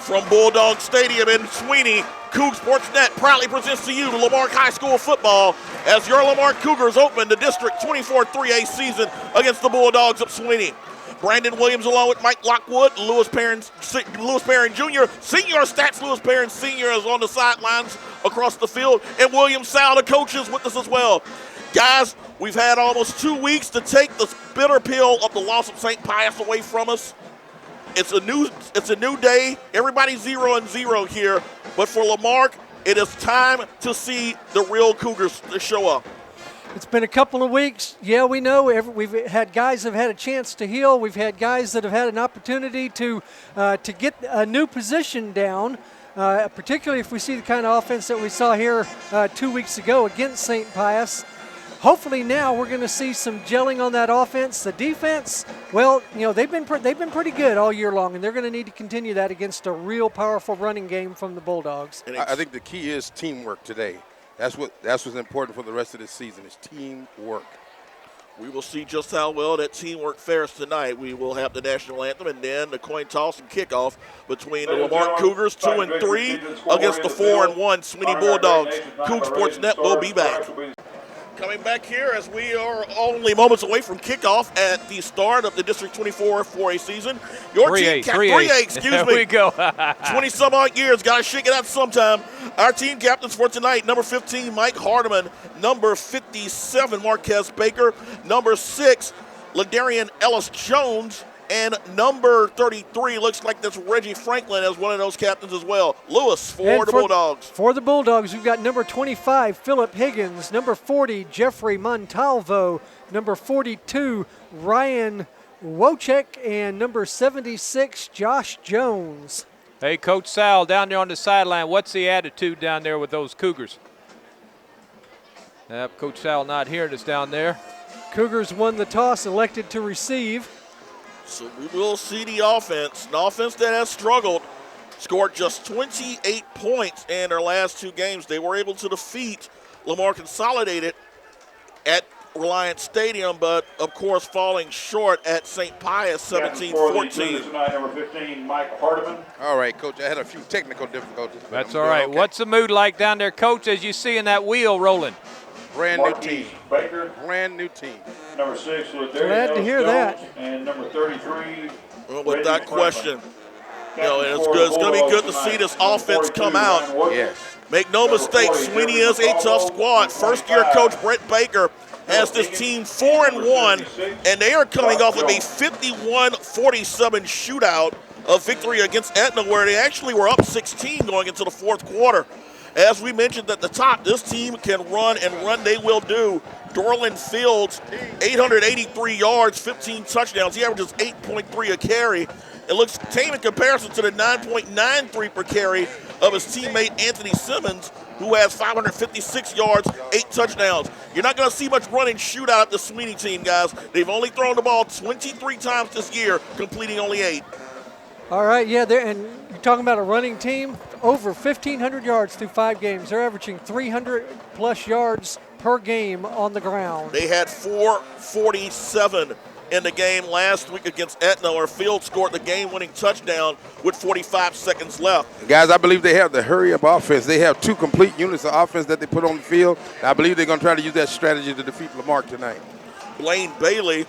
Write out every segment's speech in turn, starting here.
From Bulldog Stadium in Sweeny, Coug Sports Net proudly presents to you Lamarque High School football as your Lamarque Cougars open the District 24 3A season against the Bulldogs of Sweeny. Brandon Williams along with Mike Lockwood, Lewis Perrin Jr., Senior Stats Lewis Perrin Sr. is on the sidelines across the field, and William Sal, the coach, is with us as well. Guys, we've had almost 2 weeks to take the bitter pill of the loss of St. Pius away from us. It's a new day. Everybody's 0-0 here. But for Lamarque, it is time to see the real Cougars to show up. It's been a couple of weeks. Yeah, we know we've had guys that have had a chance to heal. We've had guys that have had an opportunity to get a new position down, particularly if we see the kind of offense that we saw here 2 weeks ago against St. Pius. Hopefully now we're going to see some gelling on that offense. The defense, well, you know, they've been pretty good all year long, and they're going to need to continue that against a real powerful running game from the Bulldogs. I think the key is teamwork today. That's what's important for the rest of this season is teamwork. We will see just how well that teamwork fares tonight. We will have the national anthem and then the coin toss and kickoff between the Lamarque Cougars 2 and 3 against the 4 and 1 Sweeny Bulldogs. Coug Sports Net will be back. Coming back here as we are only moments away from kickoff at the start of the District 24 4A season. Your 3A, excuse me. There we go. 20-some odd years, got to shake it out sometime. Our team captains for tonight, number 15, Mike Hardiman, number 57, Marquez Baker, number 6, Ladarian Ellis-Jones, and number 33, looks like that's Reggie Franklin as one of those captains as well. Lewis for the Bulldogs. For the Bulldogs, we've got number 25, Philip Higgins, number 40, Jeffrey Montalvo, number 42, Ryan Wojcik, and number 76, Josh Jones. Hey, Coach Sal, down there on the sideline, what's the attitude down there with those Cougars? Yep, Coach Sal not hearing us down there. Cougars won the toss, elected to receive. So we will see the offense. An offense that has struggled, scored just 28 points in their last 2 games. They were able to defeat Lamar Consolidated at Reliance Stadium, but of course falling short at St. Pius 17-14. Tonight, number 15, Mike Hardiman. All right, Coach, I had a few technical difficulties. That's all right. Okay. What's the mood like down there, Coach, as you see in that wheel rolling? Brand Marque, new team. Baker. Brand new team. Number 6, glad to hear that. And number 33. Well, without question, you know, it's good. It's going to be good to see this offense come out. Yes. Make no mistake, Sweeny is a tough squad. First-year coach Brett Baker has this team 4 and 1, and they are coming off of a 51-47 shootout of victory against Etna, where they actually were up 16 going into the 4th quarter. As we mentioned at the top, this team can run, and run they will do. Dorland Fields, 883 yards, 15 touchdowns. He averages 8.3 a carry. It looks tame in comparison to the 9.93 per carry of his teammate Anthony Simmons, who has 556 yards, 8 touchdowns. You're not going to see much running shootout at the Sweeny team, guys. They've only thrown the ball 23 times this year, completing only 8. All right, yeah, and you're talking about a running team, over 1,500 yards through 5 games. They're averaging 300-plus yards per game on the ground. They had 447 in the game last week against Etna, where Field scored the game-winning touchdown with 45 seconds left. Guys, I believe they have the hurry-up offense. They have 2 complete units of offense that they put on the field. I believe they're going to try to use that strategy to defeat Lamarque tonight. Blaine Bailey,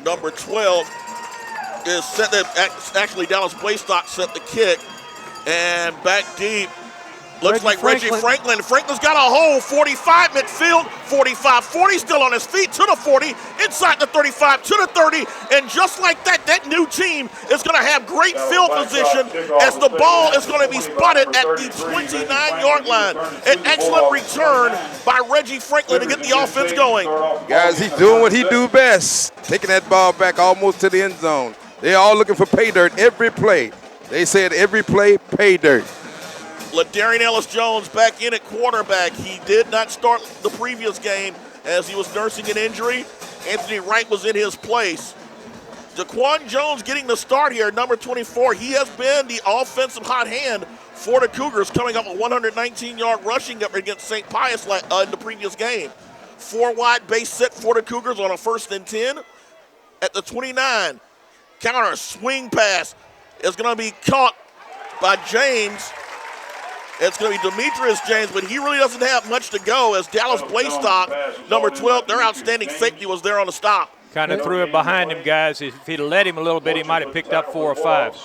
number 12, is set that actually Dallas Blaystock set the kick, and back deep looks like Reggie Franklin. Franklin's got a hole, 45 midfield, 45-40, still on his feet to the 40, inside the 35 to the 30, and just like that, that new team is going to have great field position as the ball is going to be spotted at the 29-yard line. An excellent return by Reggie Franklin to get the offense going. Guys, he's doing what he do best, taking that ball back almost to the end zone. They're all looking for pay dirt every play. They said every play, pay dirt. Ladarian Ellis-Jones back in at quarterback. He did not start the previous game as he was nursing an injury. Anthony Wright was in his place. Daquan Jones getting the start here, number 24. He has been the offensive hot hand for the Cougars, coming up a 119-yard rushing up against St. Pius in the previous game. 4-wide base set for the Cougars on a 1st and 10 at the 29. Counter swing pass is going to be caught by James. It's going to be Demetrius James, but he really doesn't have much to go as Dallas Blakestock, number 12, their outstanding safety, was there on the stop. Kind of threw it behind him, guys. If he'd have let him a little bit, he might have picked up 4 or 5.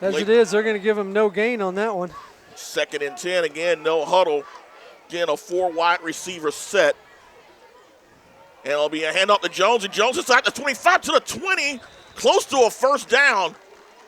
As it is, they're going to give him no gain on that one. 2nd and 10, again, no huddle. Again, a 4 wide receiver set. And it'll be a handoff to Jones, and Jones inside the 25 to the 20, close to a first down.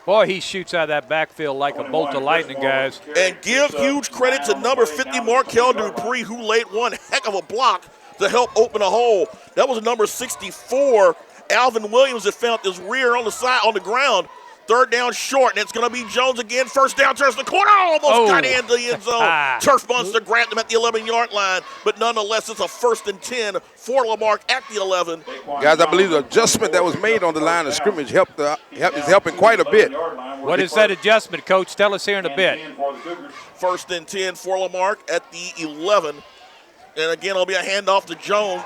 Boy, he shoots out of that backfield like a bolt of lightning, guys. And give huge credit to number 50, Markel Dupree, who laid one heck of a block to help open a hole. That was number 64, Alvin Williams, that found his rear on the side, on the ground. 3rd down short, and it's going to be Jones again. 1st down, turns the corner, almost got into the end zone. Turf Monster grabbed him at the 11-yard line, but nonetheless, it's a 1st and 10 for Lamarck at the 11. Guys, I believe the adjustment that was made on the line of scrimmage is helping quite a bit. What is that adjustment, Coach? Tell us here in a bit. 1st and 10 for Lamarck at the 11. And again, it'll be a handoff to Jones.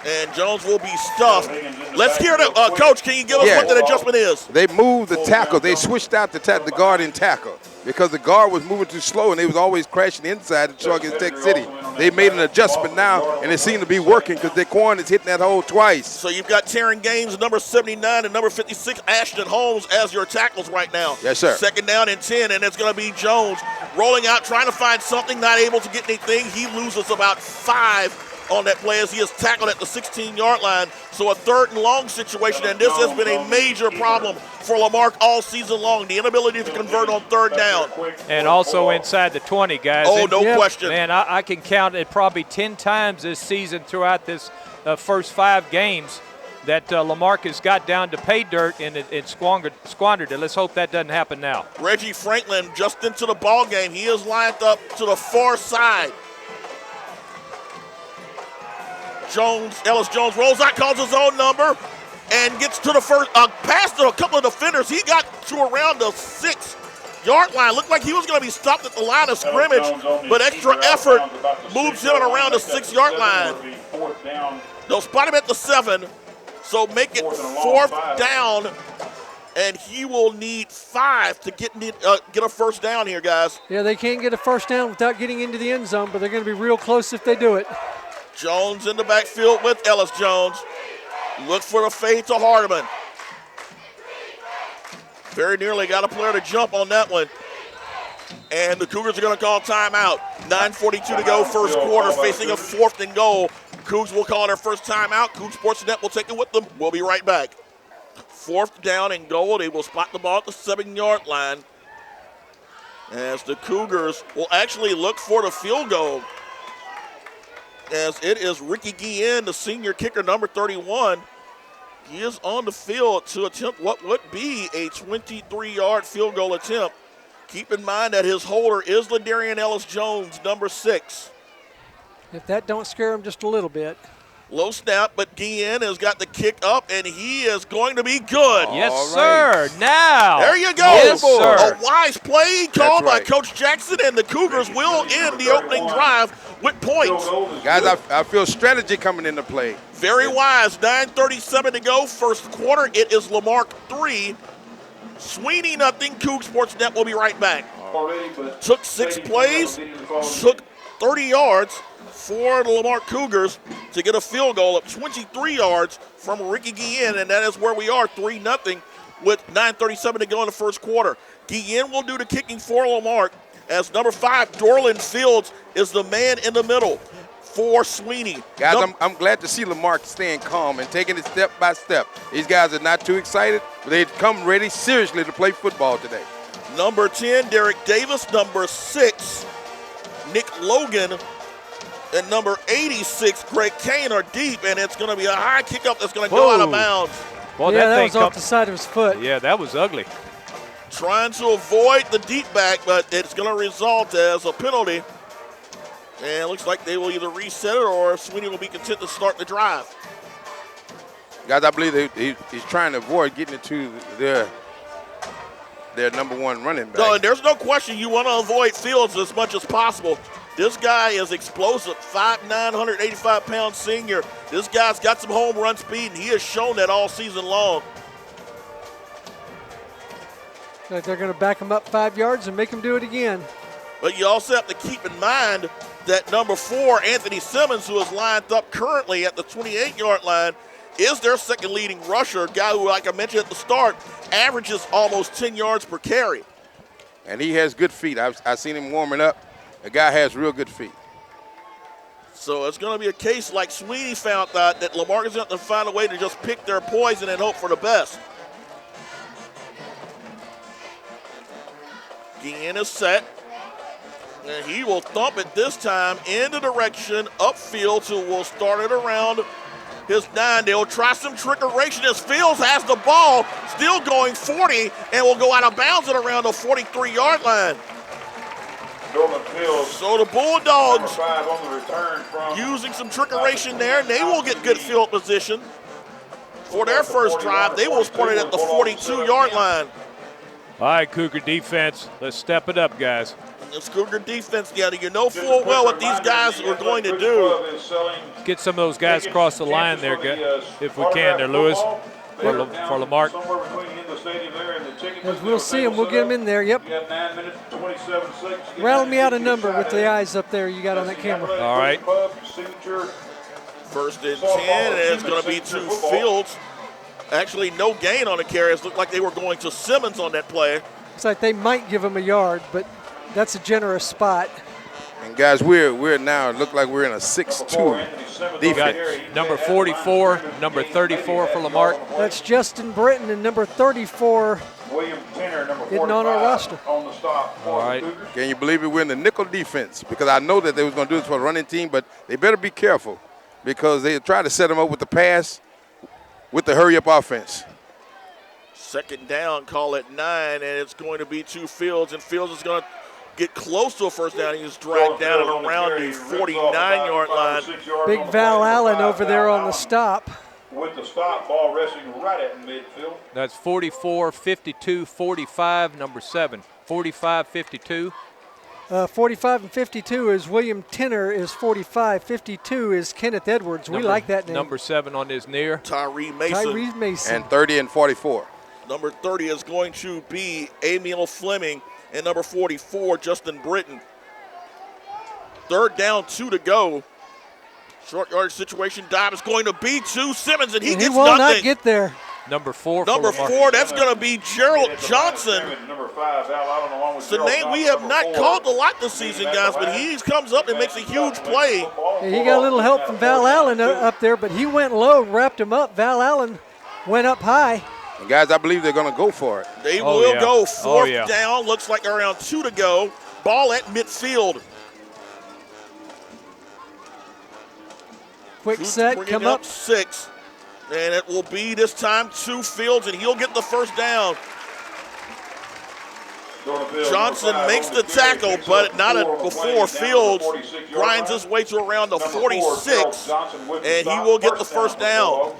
And Jones will be stuffed. Let's hear it. Coach, can you give us what that adjustment is? They moved the tackle. They switched out the guard and tackle because the guard was moving too slow and they was always crashing inside the truck in Tech City. They made an adjustment now, and it seemed to be working because Daquan is hitting that hole twice. So you've got Taryn Gaines, number 79, and number 56, Ashton Holmes, as your tackles right now. Yes, sir. 2nd down and 10, and it's going to be Jones rolling out, trying to find something, not able to get anything. He loses about 5 on that play as he is tackled at the 16-yard line. So a 3rd and long situation, and this has been a major problem for Lamarck all season long, the inability to convert on 3rd down. And also inside the 20, guys. Oh, no question. Man, I can count it probably 10 times this season throughout this first 5 games that Lamarck has got down to pay dirt and it squandered it. Let's hope that doesn't happen now. Reggie Franklin just into the ball game. He is lined up to the far side. Ellis Jones rolls out, calls his own number, and gets to the first, past a couple of defenders. He got to around the 6-yard line. Looked like he was going to be stopped at the line of scrimmage, but extra effort moves him around the 6-yard line. They'll spot him at the 7, so make it 4th down, and he will need 5 to get a first down here, guys. Yeah, they can't get a first down without getting into the end zone, but they're going to be real close if they do it. Jones in the backfield with Ellis Jones. Look for the fade to Hardeman. Very nearly got a player to jump on that one. And the Cougars are going to call timeout. 9:42 to go, first quarter, facing a 4th and goal. Cougs will call their first timeout. Cougs Sports Net will take it with them. We'll be right back. 4th down and goal. They will spot the ball at the 7-yard line. As the Cougars will actually look for the field goal. As it is Ricky Guillen, the senior kicker, number 31. He is on the field to attempt what would be a 23-yard field goal attempt. Keep in mind that his holder is Ladarian Ellis Jones, number 6. If that don't scare him just a little bit. Low snap, but Guillen has got the kick up, and he is going to be good. Yes, sir. Now. There you go. Yes, sir. A wise play called by Coach Jackson, and the Cougars will end the opening drive with points. Guys, I feel strategy coming into play. Very wise. 9:37 to go, first quarter. It is Lamarck 3, Sweeny nothing. Coug Sports Net will be right back. Took 6 plays, took 30 yards for the Lamarck Cougars to get a field goal of 23 yards from Ricky Guillen, and that is where we are, 3-0 with 9:37 to go in the first quarter. Guillen will do the kicking for Lamarck as number 5, Dorland Fields, is the man in the middle for Sweeny. Guys, I'm glad to see Lamarck staying calm and taking it step by step. These guys are not too excited, but they've come ready seriously to play football today. Number 10, Derek Davis. Number 6, Nick Logan. And number 86, Greg Kane, are deep, and it's going to be a high kickoff that's going to go out of bounds. Well, yeah, that was off the side of his foot. Yeah, that was ugly. Trying to avoid the deep back, but it's going to result as a penalty. And it looks like they will either reset it or Sweeny will be content to start the drive. Guys, I believe he's trying to avoid getting into their number 1 running back. No, and there's no question you want to avoid Fields as much as possible. This guy is explosive, 5'9", 185-pound senior. This guy's got some home run speed, and he has shown that all season long. Like they're going to back him up 5 yards and make him do it again. But you also have to keep in mind that number 4, Anthony Simmons, who is lined up currently at the 28-yard line, is their second leading rusher, a guy who, like I mentioned at the start, averages almost 10 yards per carry. And he has good feet. I've seen him warming up. The guy has real good feet. So it's going to be a case like Sweeny found out that Lamarck is going to find a way to just pick their poison and hope for the best. Guillen is set. And he will thump it this time in the direction upfield, so we'll start it around his 9. They'll try some trickeration as Fields has the ball, still going 40, and will go out of bounds at around the 43-yard line. So the Bulldogs using some trickeration there, and they will get good field position for their first drive. They will start it at the 42-yard line. All right, Cougar defense, let's step it up, guys. This Cougar defense, yeah, you know full well what these guys are going to do. Get some of those guys across the line there, if we can there, Lewis, for Lamarck. As we'll see him, we'll get him in there, yep. Rattle me out a number with the eyes up there you got on that camera. All right. First and 10, and it's going to be to Fields. Actually, no gain on the carries. Looked like they were going to Simmons on that play. It's like they might give him a yard, but that's a generous spot. And guys, we're now look like we're in a 6-2 defense. Got number 44, number 34 for Lamarck. That's Justin Britton and number 34 William Tenner, number 45, getting on our roster. on the stop. All right. Can you believe it? We're in the nickel defense because I know that they was going to do this for a running team, but they better be careful because they try to set them up with the pass with the hurry-up offense. Second down, call it 9, and it's going to be to Fields, and Fields is going to get close to a first down. He's dragged down and around the 49-yard line. Big Val Allen over there on the stop. With the stop, ball resting right at midfield. That's 44, 52, 45, number 7. 45, 52. 45 and 52 is William Tenner is 45. 52 is Kenneth Edwards. We like that name. Number 7 on his near. Tyree Mason. Tyree Mason. And 30 and 44. Number 30 is going to be Emil Fleming, and number 44, Justin Britton. Third down, 2 to go. Short yardage situation. Dive is going to be to Simmons, and he gets will nothing. not get there. Number 4 Number for 4, that's going to be Gerald Johnson. Number 5, Val Allen along with It's a Gerald name we Johnson, have not number called a 4. lot this season, guys, but he comes up and makes a huge play. Yeah, he got a little help from Val Allen up there, but he went low and wrapped him up. Val Allen went up high. And guys, I believe they're going to go for it. They Oh, will yeah. go fourth Oh, yeah. down. Looks like around 2 to go. Ball at midfield. Quick Cougs set, bringing come up. 6. And it will be this time to Fields, and he'll get the first down. Johnson makes the tackle, but not before Fields grinds his way to around the 46, and he will get the first down.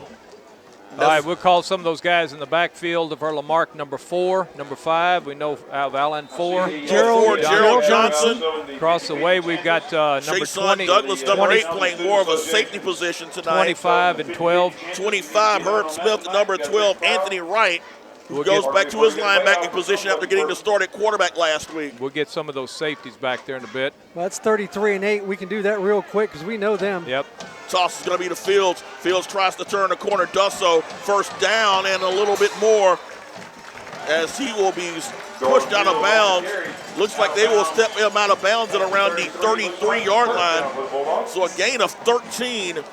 All right, we'll call some of those guys in the backfield of our Lamarck. Number 4, number 5. We know Allen 4. Gerald Johnson. Across the way, we've got number Jason 20. Douglas, number 8, playing more of a safety position tonight. 25 and 12. 25, Herb Smith, number 12, Anthony Wright, who goes back to his linebacking position after getting the start at quarterback last week. We'll get some of those safeties back there in a bit. Well, that's 33 and 8. We can do that real quick because we know them. Yep. Toss is going to be to Fields. Fields tries to turn the corner, does so. First down and a little bit more as he will be pushed out of bounds. Looks like they will step him out of bounds at around the 33-yard line. So a gain of 13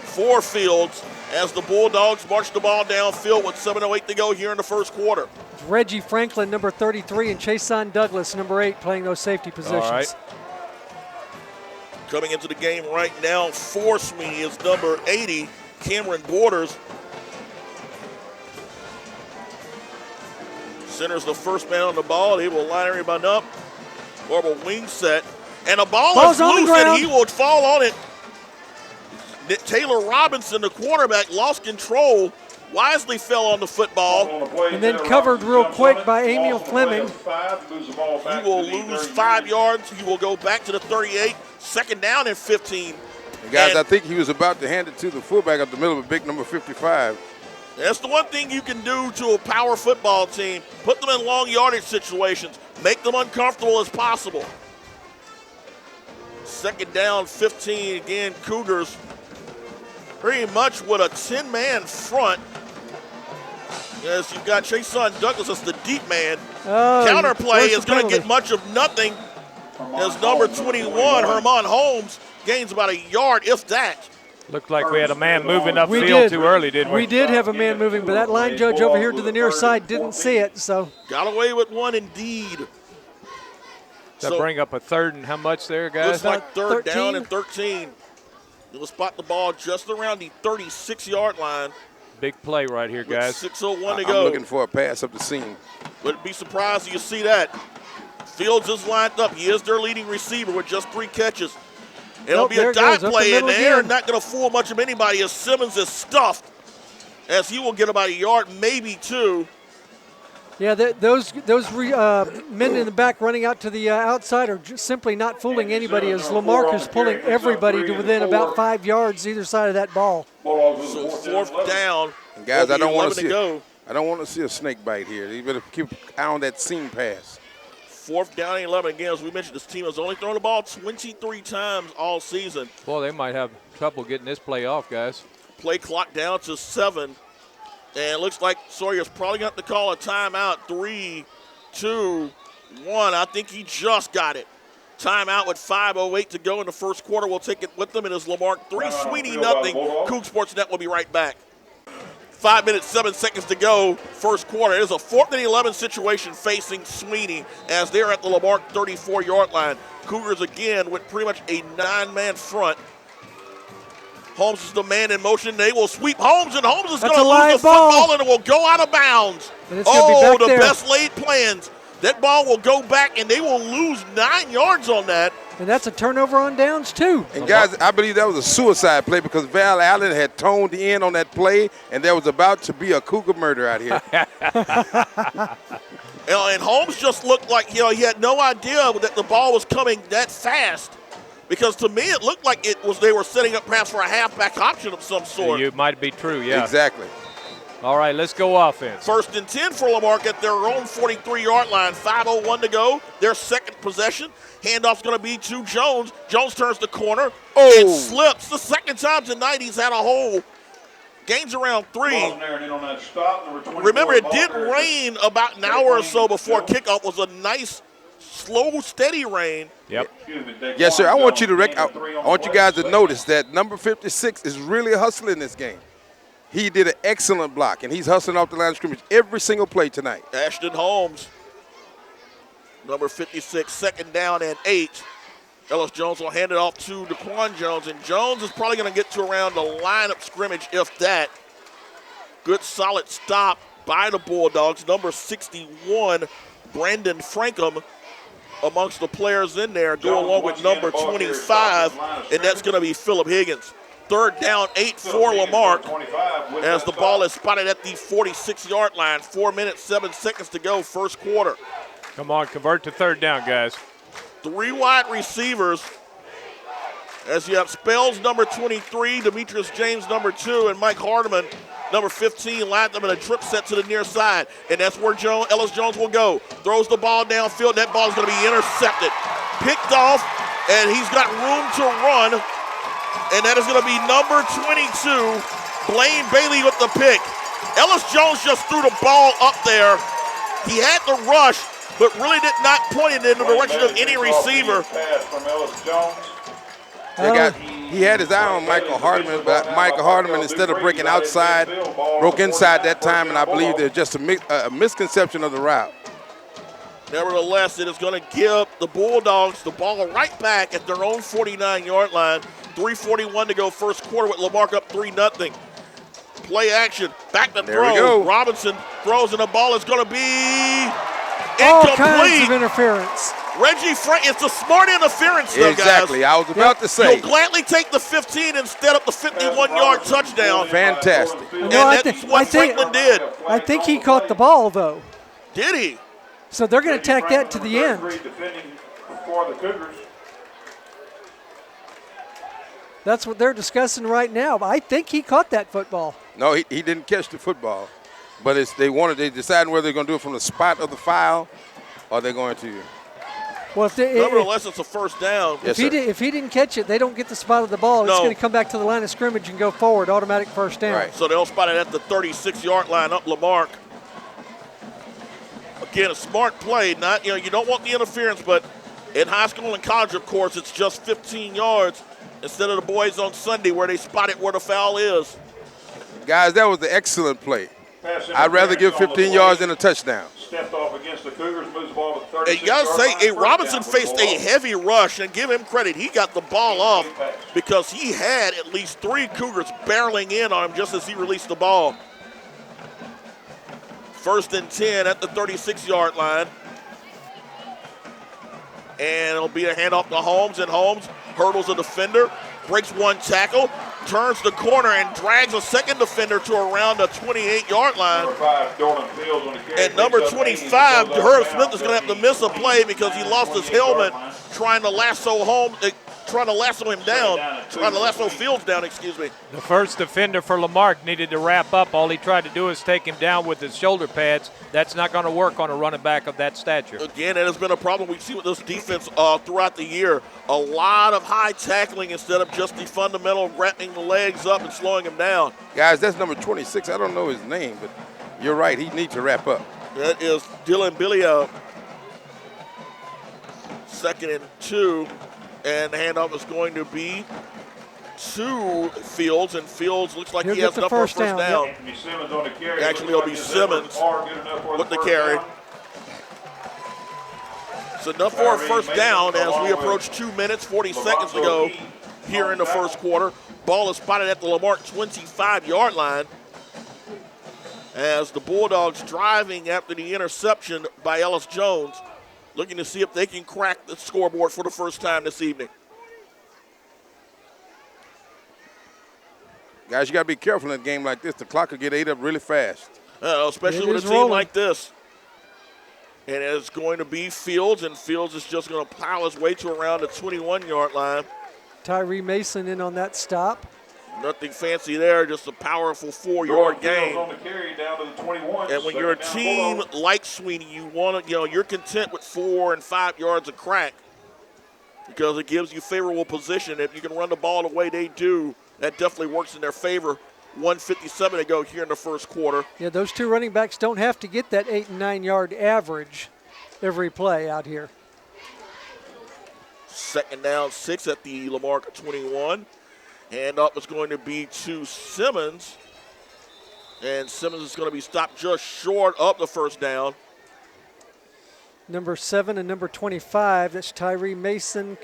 for Fields as the Bulldogs march the ball downfield with 7:08 to go here in the first quarter. It's Reggie Franklin, number 33, and Chason Douglas, number 8, playing those safety positions. All right. Coming into the game right now for Sweeny is number 80, Cameron Borders. Center's the first man on the ball. He will line everybody up. Horrible wing set. And the ball Ball's is on the loose, and ground. he will fall on it. Taylor Robinson, the quarterback, lost control. Wisely fell on the football. And then covered real quick by Emil Fleming. He will lose 5 yards. He will go back to the 38. Second down and 15. And guys, And- I think he was about to hand it to the fullback up the middle of a big number 55. That's the one thing you can do to a power football team. Put them in long yardage situations. Make them uncomfortable as possible. Second down, 15. Again, Cougars pretty much with a 10-man front. Yes, you've got Chason Douglas as the deep man. Counterplay is going to get much of nothing as number 21, Herman Holmes, gains about a yard, if that. Looked like we had a man moving upfield too early, didn't we? We did have a man moving, but that line judge over here to the near side didn't see it. So got away with one indeed. That bring up a third and how much there, guys? Looks like third down and 13. You'll spot the ball just around the 36-yard line. Big play right here, guys. 6:01 to go. I'm looking for a pass up the seam. But be surprised if you see that. Fields is lined up. He is their leading receiver with just 3 catches. It'll be a dive play, and they are not going to fool much of anybody as Simmons is stuffed, as he will get about a yard, maybe 2. Yeah, those men in the back running out to the outside are just simply not fooling anybody, as Lamarque is pulling everybody to within about 5 yards either side of that ball. So 4th down. And guys, I don't want to see a snake bite here. You better keep eye on that seam pass. 4th down and 11. Again, as we mentioned, this team has only thrown the ball 23 times all season. Boy, they might have trouble getting this play off, guys. Play clock down to 7. And it looks like Sawyer's probably going to have to call a timeout. 3, 2, 1. I think he just got it. Timeout with 5:08 to go in the first quarter. We'll take it with them. It is Lamarque 3, Sweeny nothing. Coug Sports Net will be right back. 5 minutes, 7 seconds to go, first quarter. It is a 4th and 11 situation facing Sweeny as they're at the Lamarque 34-yard line. Cougars again with pretty much a 9-man front. Holmes is the man in motion. They will sweep Holmes, and Holmes is going to lose the football, and it will go out of bounds. Oh, the best laid plans. That ball will go back, and they will lose 9 yards on that. And that's a turnover on downs, too. And, guys, I believe that was a suicide play because Val Allen had toned in on that play, and there was about to be a Cougar murder out here. And Holmes just looked like, he had no idea that the ball was coming that fast. Because to me, it looked like they were setting up perhaps for a halfback option of some sort. It might be true, yeah. Exactly. All right, let's go offense. 1st and 10 for Lamarque at their own 43-yard line. 5:01 to go. Their second possession. Handoff's going to be to Jones. Jones turns the corner and slips. The second time tonight he's had a hole. Gains around 3. Remember, it did rain about an hour or so before kickoff. Was a nice, slow, steady rain. Yep. Yes, sir. I want you guys to notice that number 56 is really hustling this game. He did an excellent block, and he's hustling off the line of scrimmage every single play tonight. Ashton Holmes, number 56, 2nd down and 8. Ellis Jones will hand it off to Daquan Jones, and Jones is probably going to get to around the line of scrimmage, if that. Good solid stop by the Bulldogs. Number 61, Brandon Frankham, amongst the players in there, go along with number 25, and that's going to be Philip Higgins. 3rd down, 8 for Lamarque as the ball is spotted at the 46-yard line. 4 minutes, 7 seconds to go, first quarter. Come on, convert to 3rd down, guys. 3 wide receivers as you have Spells, number 23, Demetrius James, number 2, and Mike Hardeman, number 15, lined them in a trip set to the near side. And that's where Ellis Jones will go. Throws the ball downfield. That ball is going to be intercepted. Picked off, and he's got room to run. And that is going to be number 22, Blaine Bailey with the pick. Ellis Jones just threw the ball up there. He had the rush, but really did not point it in the direction of any receiver. He had his eye on Michael Hardeman, but Michael Hardeman, instead of breaking outside, broke inside that time, and I believe there's just a misconception of the route. Nevertheless, it is going to give the Bulldogs the ball right back at their own 49-yard line. 3:41 to go first quarter with Lamarque up 3-0. Play action, back to throw. Robinson throws, and the ball is going to be incomplete. All kinds of interference. Reggie Frank, it's a smart interference, though, exactly. guys. I was about to say. You'll gladly take the 15 instead of the 51-yard touchdown. Fantastic. And that's what Franklin did. I think he caught the ball, though. Did he? So they're going to tack that to the end. That's what they're discussing right now. I think he caught that football. No, he didn't catch the football. But they deciding whether they're going to do it from the spot of the foul or they're going to. Well, nevertheless, it's a first down. Yes, if he didn't catch it, they don't get the spot of the ball. No. It's going to come back to the line of scrimmage and go forward, automatic first down. Right. So they'll spot it at the 36-yard line up Lamarque. Again, a smart play. Not, you don't want the interference, but in high school and college, of course, it's just 15 yards instead of the boys on Sunday where they spot it where the foul is. Guys, that was an excellent play. I'd rather give 15 yards than a touchdown. Stepped off against the Cougars, moves the ball to 36 And you got to say, Robinson faced a heavy rush, and give him credit. He got the ball off because he had at least 3 Cougars barreling in on him just as he released the ball. First and 10 at the 36-yard line. And it'll be a handoff to Holmes, and Holmes hurdles a defender, breaks one tackle, turns the corner, and drags a second defender to around the 28-yard line. Number 5, Jordan Fields on the carry. And number 25, Herb Smith, is going to have to miss a play because he lost his helmet trying to lasso Fields down, excuse me. The first defender for Lamarque needed to wrap up. All he tried to do is take him down with his shoulder pads. That's not going to work on a running back of that stature. Again, it has been a problem we see with this defense throughout the year. A lot of high tackling instead of just the fundamental wrapping the legs up and slowing him down. Guys, that's number 26. I don't know his name, but you're right. He needs to wrap up. That is Dylan Billia. Second and 2. And the handoff is going to be to Fields, and Fields looks like he has enough for a first down. Yep. Anthony Simmons on the carry. Actually, it'll be Simmons with the carry. It's enough for a first down as we approach 2 minutes, 40 seconds to go here in the first quarter. Ball is spotted at the Lamarque 25-yard line as the Bulldogs driving after the interception by Ellis Jones, looking to see if they can crack the scoreboard for the first time this evening. Guys, you got to be careful in a game like this. The clock will get ate up really fast. Especially with a team like this. And it's going to be Fields, and Fields is just going to plow his way to around the 21-yard line. Tyree Mason in on that stop. Nothing fancy there, just a powerful 4-yard gain. On the carry down to the 21. And when you're a team like Sweeny, you want to, you're content with 4 and 5 yards of crack because it gives you favorable position. If you can run the ball the way they do, that definitely works in their favor. 1:57 to go here in the first quarter. Yeah, those two running backs don't have to get that 8 and 9 yard average every play out here. Second down, 6 at the Lamarque 21. Handoff is going to be to Simmons. And Simmons is going to be stopped just short of the first down. Number 7 and number 25, that's Tyree Mason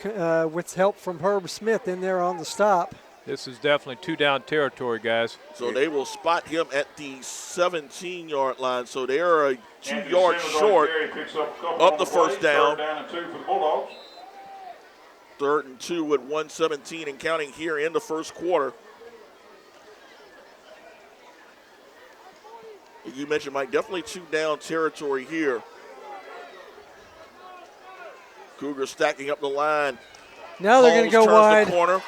with help from Herb Smith in there on the stop. This is definitely 2-down territory, guys. So they will spot him at the 17-yard line. So they are a 2 yards short of the first down. 3rd and 2 with 1:17 and counting here in the first quarter. You mentioned, Mike, definitely 2-down territory here. Cougars stacking up the line. Now they're going to go turns wide. The corner,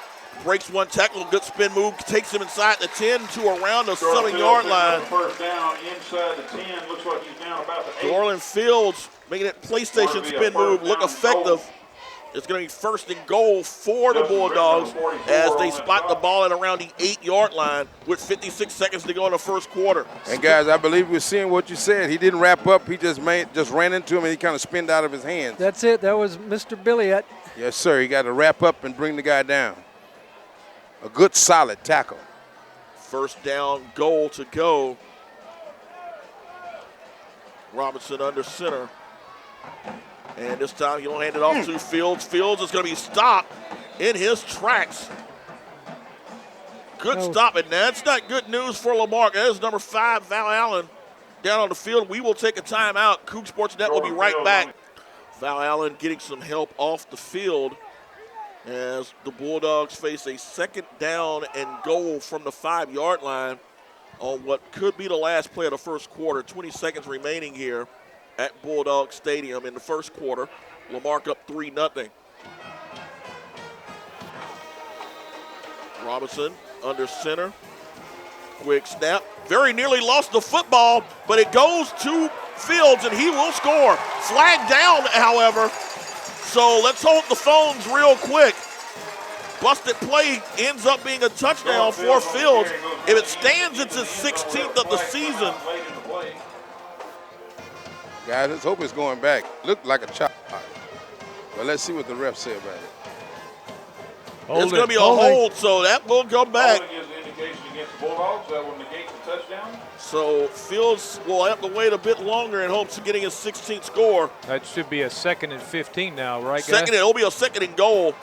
breaks one tackle, good spin move, takes him inside the 10 to around the 7-yard line. First down inside the 10. Looks like he's down about the 8. Dorland Fields making that PlayStation spin move look effective. It's going to be 1st and goal for the Bulldogs as they spot the ball at around the 8-yard line with 56 seconds to go in the first quarter. And guys, I believe we're seeing what you said. He didn't wrap up. He just ran into him and he kind of spinned out of his hands. That's it. That was Mr. Billiot. Yes, sir. He got to wrap up and bring the guy down. A good, solid tackle. First down, goal to go. Robinson under center. And this time he'll hand it off to Fields. Fields is going to be stopped in his tracks. Good stop, and that's not good news for Lamarque. That is number 5, Val Allen, down on the field. We will take a timeout. Coug Sports Net will be right back. Val Allen getting some help off the field as the Bulldogs face a 2nd down and goal from the 5-yard line on what could be the last play of the first quarter. 20 seconds remaining here at Bulldog Stadium in the first quarter. Lamarque up 3-0. Robinson under center. Quick snap. Very nearly lost the football, but it goes to Fields, and he will score. Flag down, however. So let's hold the phones real quick. Busted play ends up being a touchdown for Fields. If it stands, it's his 16th of the season. Guys, let's hope it's going back. Looked like a chop. But let's see what the refs say about it. It's going to be a hold, so that will come back. So Fields will have to wait a bit longer in hopes of getting his 16th score. That should be a 2nd and 15 now, right, guys? Second, it'll be a 2nd and goal.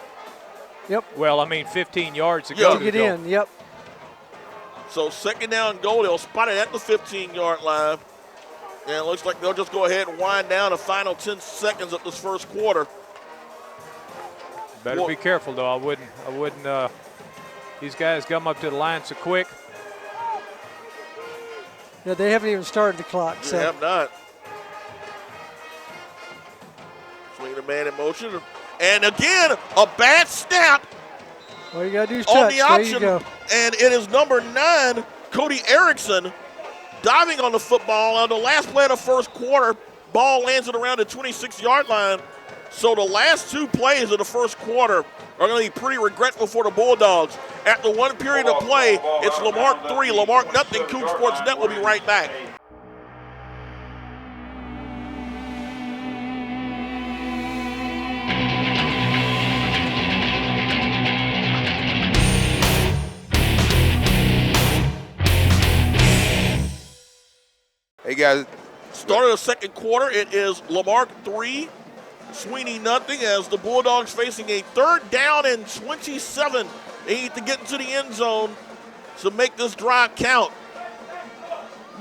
Yep. Well, I mean 15 yards to Yeah. go. To get in, yep. So 2nd down goal, they'll spot it at the 15-yard line. And it looks like they'll just go ahead and wind down the final 10 seconds of this first quarter. Better be careful, though. I wouldn't. These guys come up to the line so quick. Yeah, they haven't even started the clock. They So have not. Swing the man in motion. And again, a bad snap all you got to do is on touch. the There option. you go. And it is number 9, Cody Erickson, diving on the football on the last play of the first quarter. Ball lands it around the 26-yard line. So the last 2 plays of the first quarter are going to be pretty regretful for the Bulldogs. After 1 period of play, it's Lamarque 3, Lamarque nothing. Coug Sports Net will be right back. Hey, guys. Start of the second quarter, it is Lamarque 3, Sweeny nothing, as the Bulldogs facing a 3rd down and 27. They need to get into the end zone to make this drive count.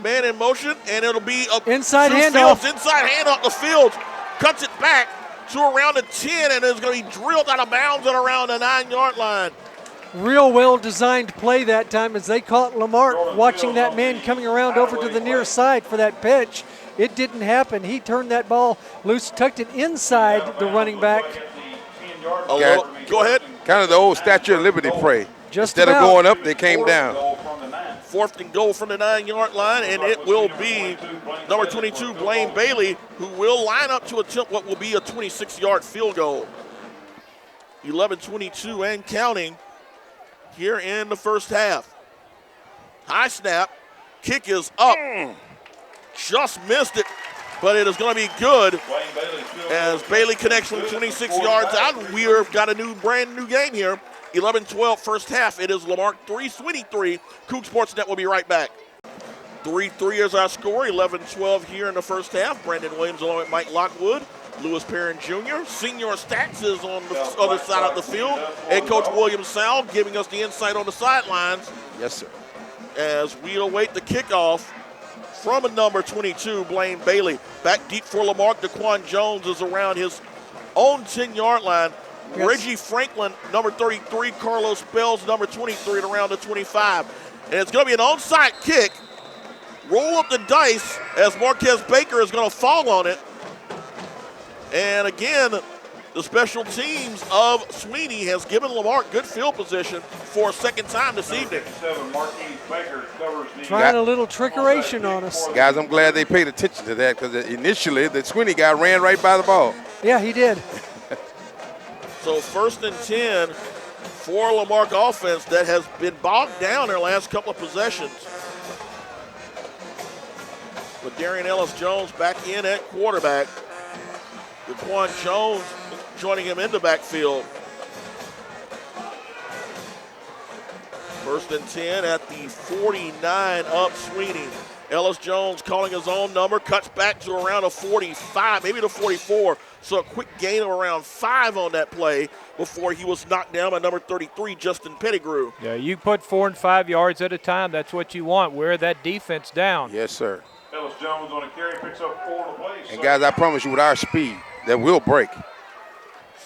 Man in motion, and it'll be a Inside to handoff. Fields, inside handoff to Fields, cuts it back to around the 10, and it's going to be drilled out of bounds at around the 9-yard line. Real well-designed play that time as they caught Lamarque watching that man coming around over to the near side for that pitch. It didn't happen. He turned that ball loose, tucked it inside the running back. Go ahead. Kind of the old Statue of Liberty play. Just Instead about. of going up, they came down. 4th and goal from the 9-yard line, and it will be number 22, Blaine Bailey, who will line up to attempt what will be a 26-yard field goal. 11:22 and counting here in the first half. High snap, kick is up. Just missed it, but it is going to be good as Bailey connects from 26 yards out. We have got a brand new game here. 11-12 first half. It is Lamarque 3, Sweeny 3. Coug Sports Net will be right back. 3-3 is our score. 11-12 here in the first half. Brandon Williams along with Mike Lockwood. Lewis Perrin Jr. Senior Stats is on the other side of the field. Head coach William Sal giving us the insight on the sidelines. Yes, sir. As we await the kickoff from a number 22, Blaine Bailey. Back deep for Lamarque. Daquan Jones is around his own 10-yard line. Yes. Reggie Franklin, number 33. Carlos Bells, number 23, at around the 25. And it's going to be an onside kick. Roll up the dice as Marquez Baker is going to fall on it. And again, the special teams of Sweeny has given Lamarque good field position for a second time this evening. Trying a little trickeration on us. Guys, I'm glad they paid attention to that because initially the Sweeny guy ran right by the ball. Yeah, he did. So 1st and 10 for Lamarque offense that has been bogged down their last couple of possessions. With Darian Ellis-Jones back in at quarterback. Daquan Jones joining him in the backfield. 1st and 10 at the 49 up Sweeny. Ellis-Jones calling his own number, cuts back to around a 45, maybe the 44. So a quick gain of around 5 on that play before he was knocked down by number 33, Justin Pettigrew. Yeah, you put 4 and 5 yards at a time. That's what you want. Wear that defense down. Yes, sir. Ellis-Jones on a carry, picks up 4 to play. And guys, I promise you, with our speed, that will break.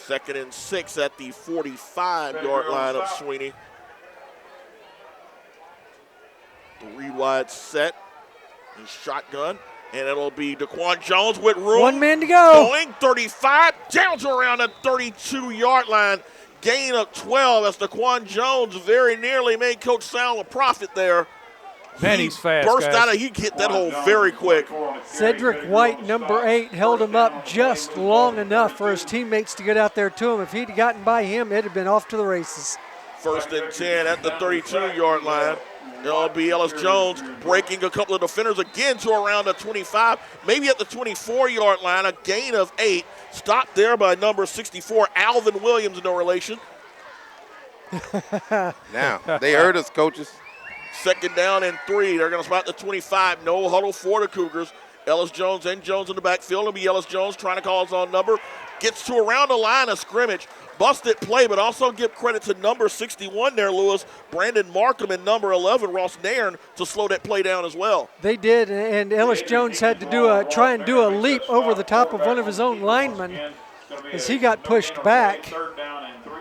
2nd and 6 at the 45-yard line of Sweeny. 3 wide set. He's shotgun. And it'll be Daquan Jones with room. 1 man to go. Going 35, down to around the 32-yard line. Gain of 12 as Daquan Jones very nearly made Coach Sal a profit there. Man, he's fast, burst guys. out of, he hit that hole very quick. Cedric White, number 8, held him up just long enough for his teammates to get out there to him. If he'd gotten by him, it'd have been off to the races. 1st and 10 at the 32-yard line. It'll be Ellis Jones breaking a couple of defenders again to around the 25, maybe at the 24-yard line, a gain of 8. Stopped there by number 64, Alvin Williams, no relation. Now, they heard us, coaches. 2nd down and 3. They're going to spot the 25. No huddle for the Cougars. Ellis Jones and Jones in the backfield. It'll be Ellis Jones trying to call his own number. Gets to around the line of scrimmage. Busted play, but also give credit to number 61 there, Lewis. Brandon Markham and number 11, Ross Nairn, to slow that play down as well. They did, and Ellis Jones had to try and do a leap over the top of one of his own linemen as he got pushed back. 3rd down and 3.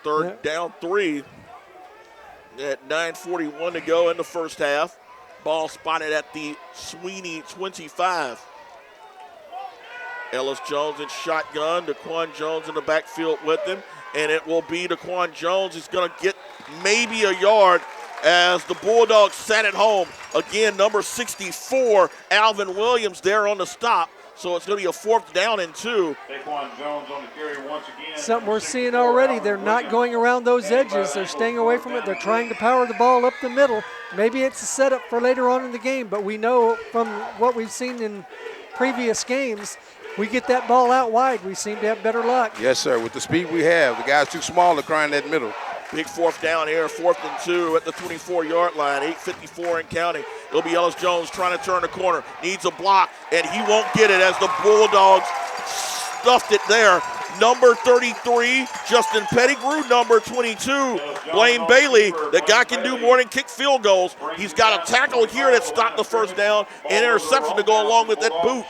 3rd down 3 at 9:41 to go in the first half. Ball spotted at the Sweeny 25. Ellis Jones in shotgun. Daquan Jones in the backfield with him. And it will be Daquan Jones. He's going to get maybe a yard as the Bulldogs sat at home. Again, number 64, Alvin Williams there on the stop. So it's going to be a 4th down and 2. Daquan Jones on the carry once again. Something we're seeing already. They're not going around those edges. They're staying away from it. They're trying to power the ball up the middle. Maybe it's a setup for later on in the game, but we know from what we've seen in previous games, we get that ball out wide, we seem to have better luck. Yes, sir. With the speed we have, the guy's too small to cry in that middle. Big 4th down here, 4th and 2 at the 24-yard line, 8:54 and counting. It'll be Ellis Jones trying to turn the corner, needs a block, and he won't get it as the Bulldogs stuffed it there. Number 33, Justin Pettigrew. Number 22, Blaine Bailey. The guy can do more than kick field goals. He's got a tackle here that stopped the 1st down, and interception to go along with that boot.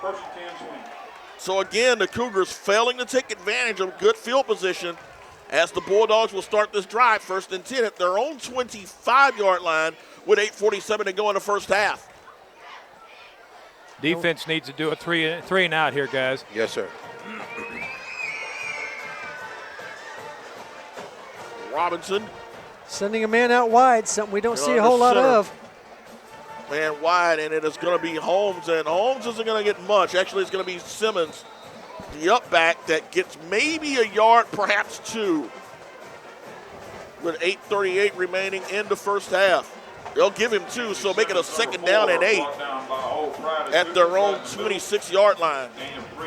1st and 10 Sweeny. So again, the Cougars failing to take advantage of good field position as the Bulldogs will start this drive, 1st and 10 at their own 25-yard line with 8:47 to go in the first half. Defense needs to do a three and out here, guys. Yes, sir. Robinson. Sending a man out wide, something we don't see a Under whole lot center. of. Man wide, and it is going to be Holmes, and Holmes isn't going to get much. Actually, it's going to be Simmons, the up back, that gets maybe a yard, perhaps 2, with 8:38 remaining in the first half. They'll give him 2, so make it a 2nd down and 8 at their own 26-yard line.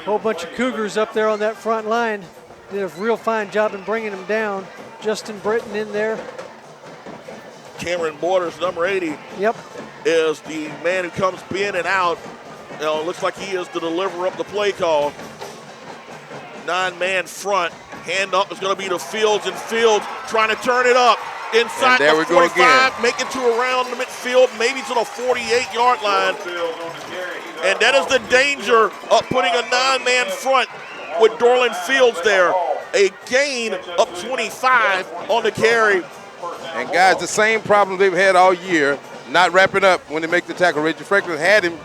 Whole bunch of Cougars up there on that front line. Did a real fine job in bringing them down. Justin Britton in there. Cameron Borders, number 80, Yep. is the man who comes in and out. You know, it looks like he is the deliverer of the play call. 9-man front. Hand up is going to be to Fields, and Fields trying to turn it up. Inside there the we go 45, again. make it to around the midfield, maybe to the 48-yard line. And that is the danger of putting a 9-man front with Dorland Fields there. A gain of 25 on the carry. And guys, the same problem they've had all year, not wrapping up when they make the tackle. Reggie Franklin had him.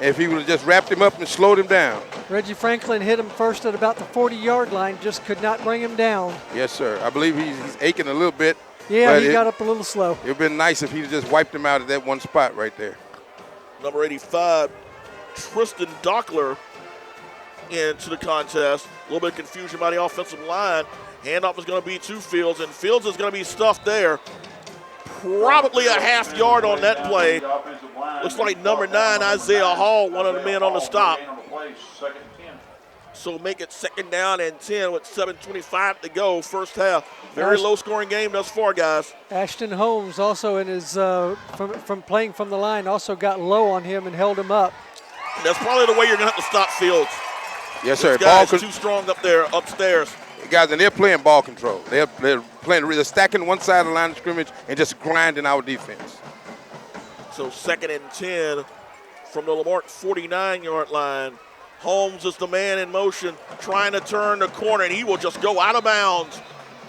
If he would have just wrapped him up and slowed him down. Reggie Franklin hit him first at about the 40-yard line, just could not bring him down. Yes, sir. I believe he's aching a little bit. Yeah, but he got up a little slow. It would have been nice if he just wiped him out at that one spot right there. Number 85, Tristan Dockler into the contest. A little bit of confusion by the offensive line. Handoff is going to be to Fields, and Fields is going to be stuffed there. Probably a half yard on that play. Looks like number 9, Isaiah Hall, one of the men on the stop. So make it 2nd down and 10 with 7:25 to go, first half. Very low-scoring game thus far, guys. Ashton Holmes also in his from playing from the line also got low on him and held him up. That's probably the way you're going to have to stop Fields. Yes, sir. This guy's too strong up there, upstairs. Guys, and they're playing ball control. They're stacking one side of the line of scrimmage and just grinding our defense. So 2nd and 10 from the Lamarque 49-yard line. Holmes is the man in motion, trying to turn the corner, and he will just go out of bounds.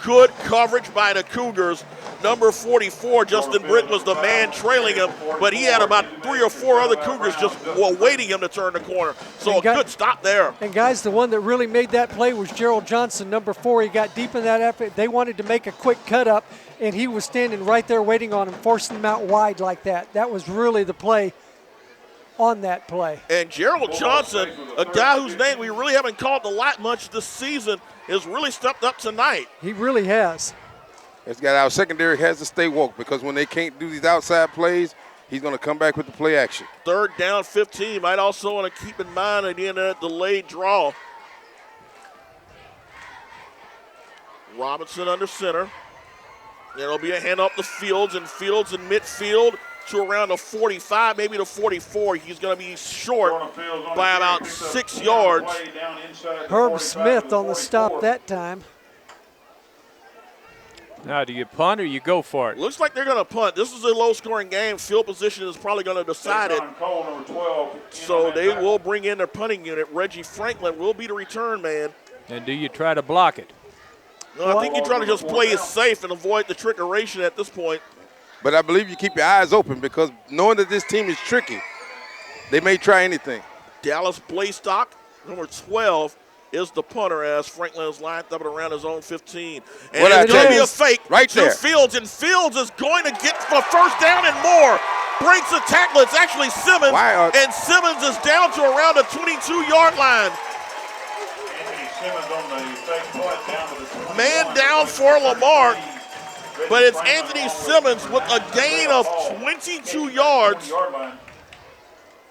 Good coverage by the Cougars. Number 44, Justin Britton, was the man trailing him, but he had about 3 or 4 other Cougars just awaiting him to turn the corner. So a good stop there. And guys, the one that really made that play was Gerald Johnson, number 4. He got deep in that effort. They wanted to make a quick cut up, and he was standing right there waiting on him, forcing him out wide like that. That was really the play on that play. And Gerald Johnson, a guy whose name we really haven't called a lot much this season, has really stepped up tonight. He really has. It's got our secondary has to stay woke because when they can't do these outside plays, he's going to come back with the play action. 3rd down 15. Might also want to keep in mind again that delayed draw. Robinson under center. There'll be a hand up the Fields in midfield to around the 45, maybe the 44. He's going to be short by about 6 yards. Herb Smith on the stop that time. Now, do you punt or you go for it? Looks like they're going to punt. This is a low-scoring game. Field position is probably going to decide it. So they will bring in their punting unit. Reggie Franklin will be the return man. And do you try to block it? No, I think you try to just play it safe and avoid the trickeration at this point. But I believe you keep your eyes open because knowing that this team is tricky, they may try anything. Dallas Blastock, number 12, is the punter as Franklin is lined up at around his own 15. And What I it's going to tell be you, a fake right to there. Fields, and Fields is going to get the first down and more. Breaks the tackle. It's actually Simmons, and Simmons is down to around the 22-yard line. Man down for Lamar, but it's Anthony Simmons with a gain of 22 yards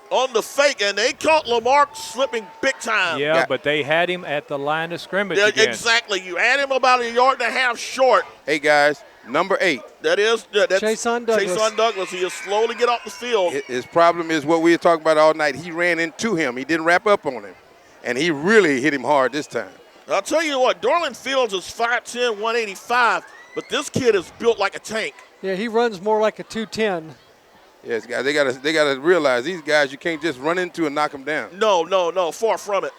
on the fake, and they caught Lamar slipping big time. Yeah, but they had him at the line of scrimmage again. Exactly. You had him about 1.5 yards short. Hey, guys, number 8. That's Chason Douglas. Chason Douglas. He is slowly get off the field. His problem is what we were talking about all night. He ran into him. He didn't wrap up on him, and he really hit him hard this time. I'll tell you what, Dorland Fields is 5'10", 185, but this kid is built like a tank. Yeah, he runs more like a 210. Yes, guys, they gotta realize these guys you can't just run into and knock them down. No, far from it.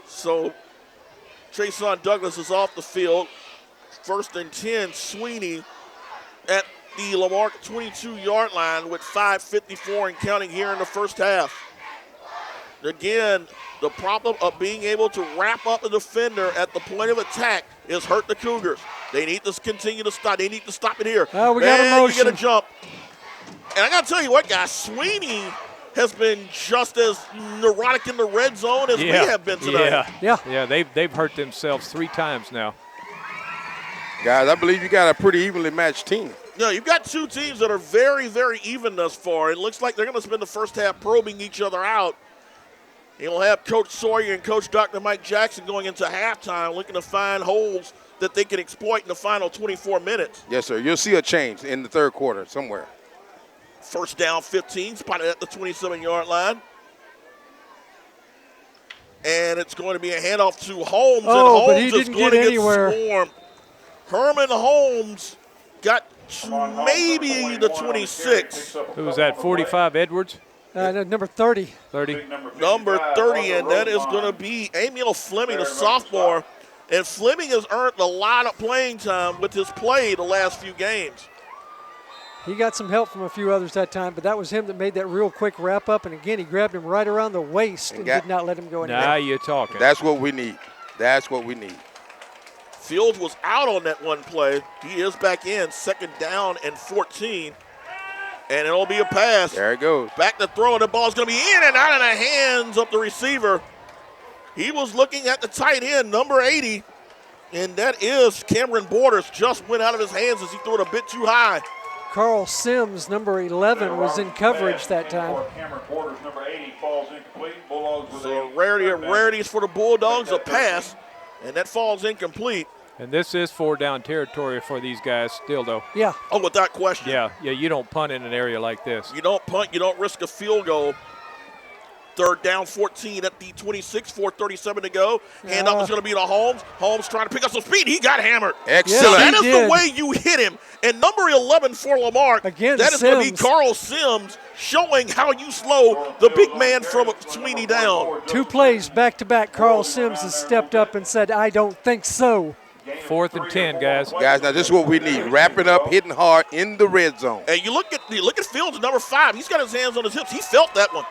So, Chason Douglas is off the field. 1st and 10, Sweeny at the Lamar 22-yard line with 5:54 and counting here in the first half. Again, the problem of being able to wrap up a defender at the point of attack is hurt the Cougars. They need to continue to stop. They need to stop it here. Oh, we got a motion. You get a jump. And I got to tell you what, guys, Sweeny has been just as neurotic in the red zone as we have been tonight. Yeah, they've hurt themselves 3 times now. Guys, I believe you got a pretty evenly matched team. No, you've got 2 teams that are very, very even thus far. It looks like they're going to spend the first half probing each other out. You'll have Coach Sawyer and Coach Dr. Mike Jackson going into halftime looking to find holes that they can exploit in the final 24 minutes. Yes, sir. You'll see a change in the 3rd quarter somewhere. 1st down 15, spotted at the 27-yard line. And it's going to be a handoff to Holmes. Oh, and but he Holmes is didn't going get to anywhere. Get swarmed. Herman Holmes got to maybe the 26. Who was that, 45 Edwards? Number 30. 30. Number 30, and that is going to be Emil Fleming, the sophomore. And Fleming has earned a lot of playing time with his play the last few games. He got some help from a few others that time, but that was him that made that real quick wrap-up. And, again, he grabbed him right around the waist and did not let him go anywhere. Now you're talking. That's what we need. That's what we need. Fields was out on that one play. He is back in, 2nd down and 14. And it'll be a pass. There it goes. Back to throw, and the ball's going to be in and out of the hands of the receiver. He was looking at the tight end, number 80, and that is Cameron Borders. Just went out of his hands as he threw it a bit too high. Carl Sims, number 11, was in coverage that time. Cameron Borders, number 80, falls incomplete. Bulldogs with So a rarity of rarities for the Bulldogs, a pass, and that falls incomplete. And this is 4-down territory for these guys still, though. Yeah. Oh, without question. Yeah, you don't punt in an area like this. You don't punt, you don't risk a field goal. 3rd down 14 at the 26, 4:37 to go. Handoff is going to be to Holmes. Holmes trying to pick up some speed. He got hammered. Excellent. That is did. the way you hit him. And number 11 for Lamar, Again, that is going to be Sims. Carl Sims showing how you slow the big man from Sweeny down. 2 plays back-to-back. Carl Sims has stepped up and said, I don't think so. 4th and 10, guys. Guys, now this is what we need. Wrapping up, hitting hard in the red zone. And you look at Fields, number 5. He's got his hands on his hips. He felt that one.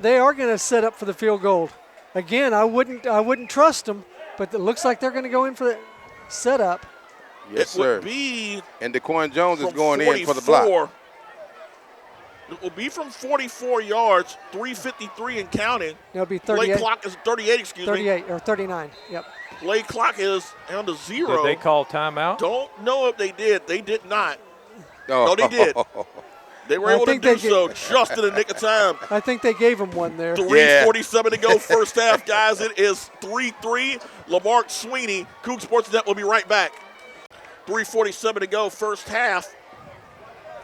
They are going to set up for the field goal. Again, I wouldn't trust them, But it looks like they're going to go in for the setup. Yes, it sir. would be And DeQuan Jones is from going in for the block. 44. It will be from 44 yards, 3:53 and counting. It'll be Play 38. clock is 38, excuse me. 38 or 39. Yep. Play clock is down to 0. Did they call timeout? Don't know if they did. They did not. Oh. No, they did. They were I able to think do they so just in the nick of time. I think they gave him one there. 3:47 to go first half, guys. It is 3-3. Lamarque Sweeny, Coug Sports Net will be right back. 3:47 to go first half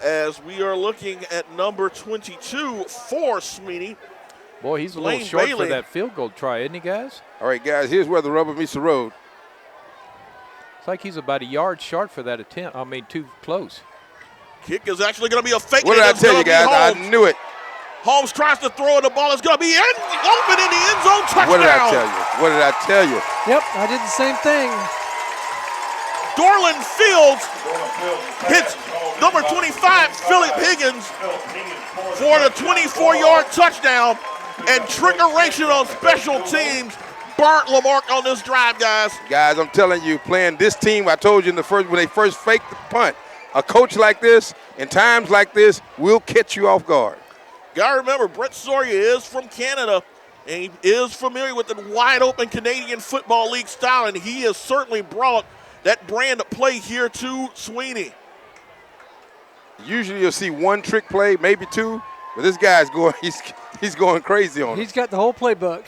as we are looking at number 22 for Sweeny. Boy, he's a Blaine little short Bailey. for that field goal try, isn't he, guys? All right, guys, here's where the rubber meets the road. It's like he's about a yard short for that attempt. I mean, too close. Kick is actually going to be a fake. What did I It's tell gonna you be guys? I Holmes. knew it. Holmes tries to throw it. The ball is going to be open in the end zone. Touchdown. What did I tell you? What did I tell you? Yep, I did the same thing. Dorland Fields hits number 25, Philip Higgins, for the 24-yard touchdown. And trickeration on special teams burnt Lamarque on this drive, guys. Guys, I'm telling you, playing this team, I told you in the first, when they first faked the punt, a coach like this, in times like this, will catch you off guard. Gotta remember, Brett Sawyer is from Canada, and he is familiar with the wide-open Canadian Football League style, and he has certainly brought that brand of play here to Sweeny. Usually you'll see one trick play, maybe two, but this guy's going, he's going crazy on it. He's got the whole playbook.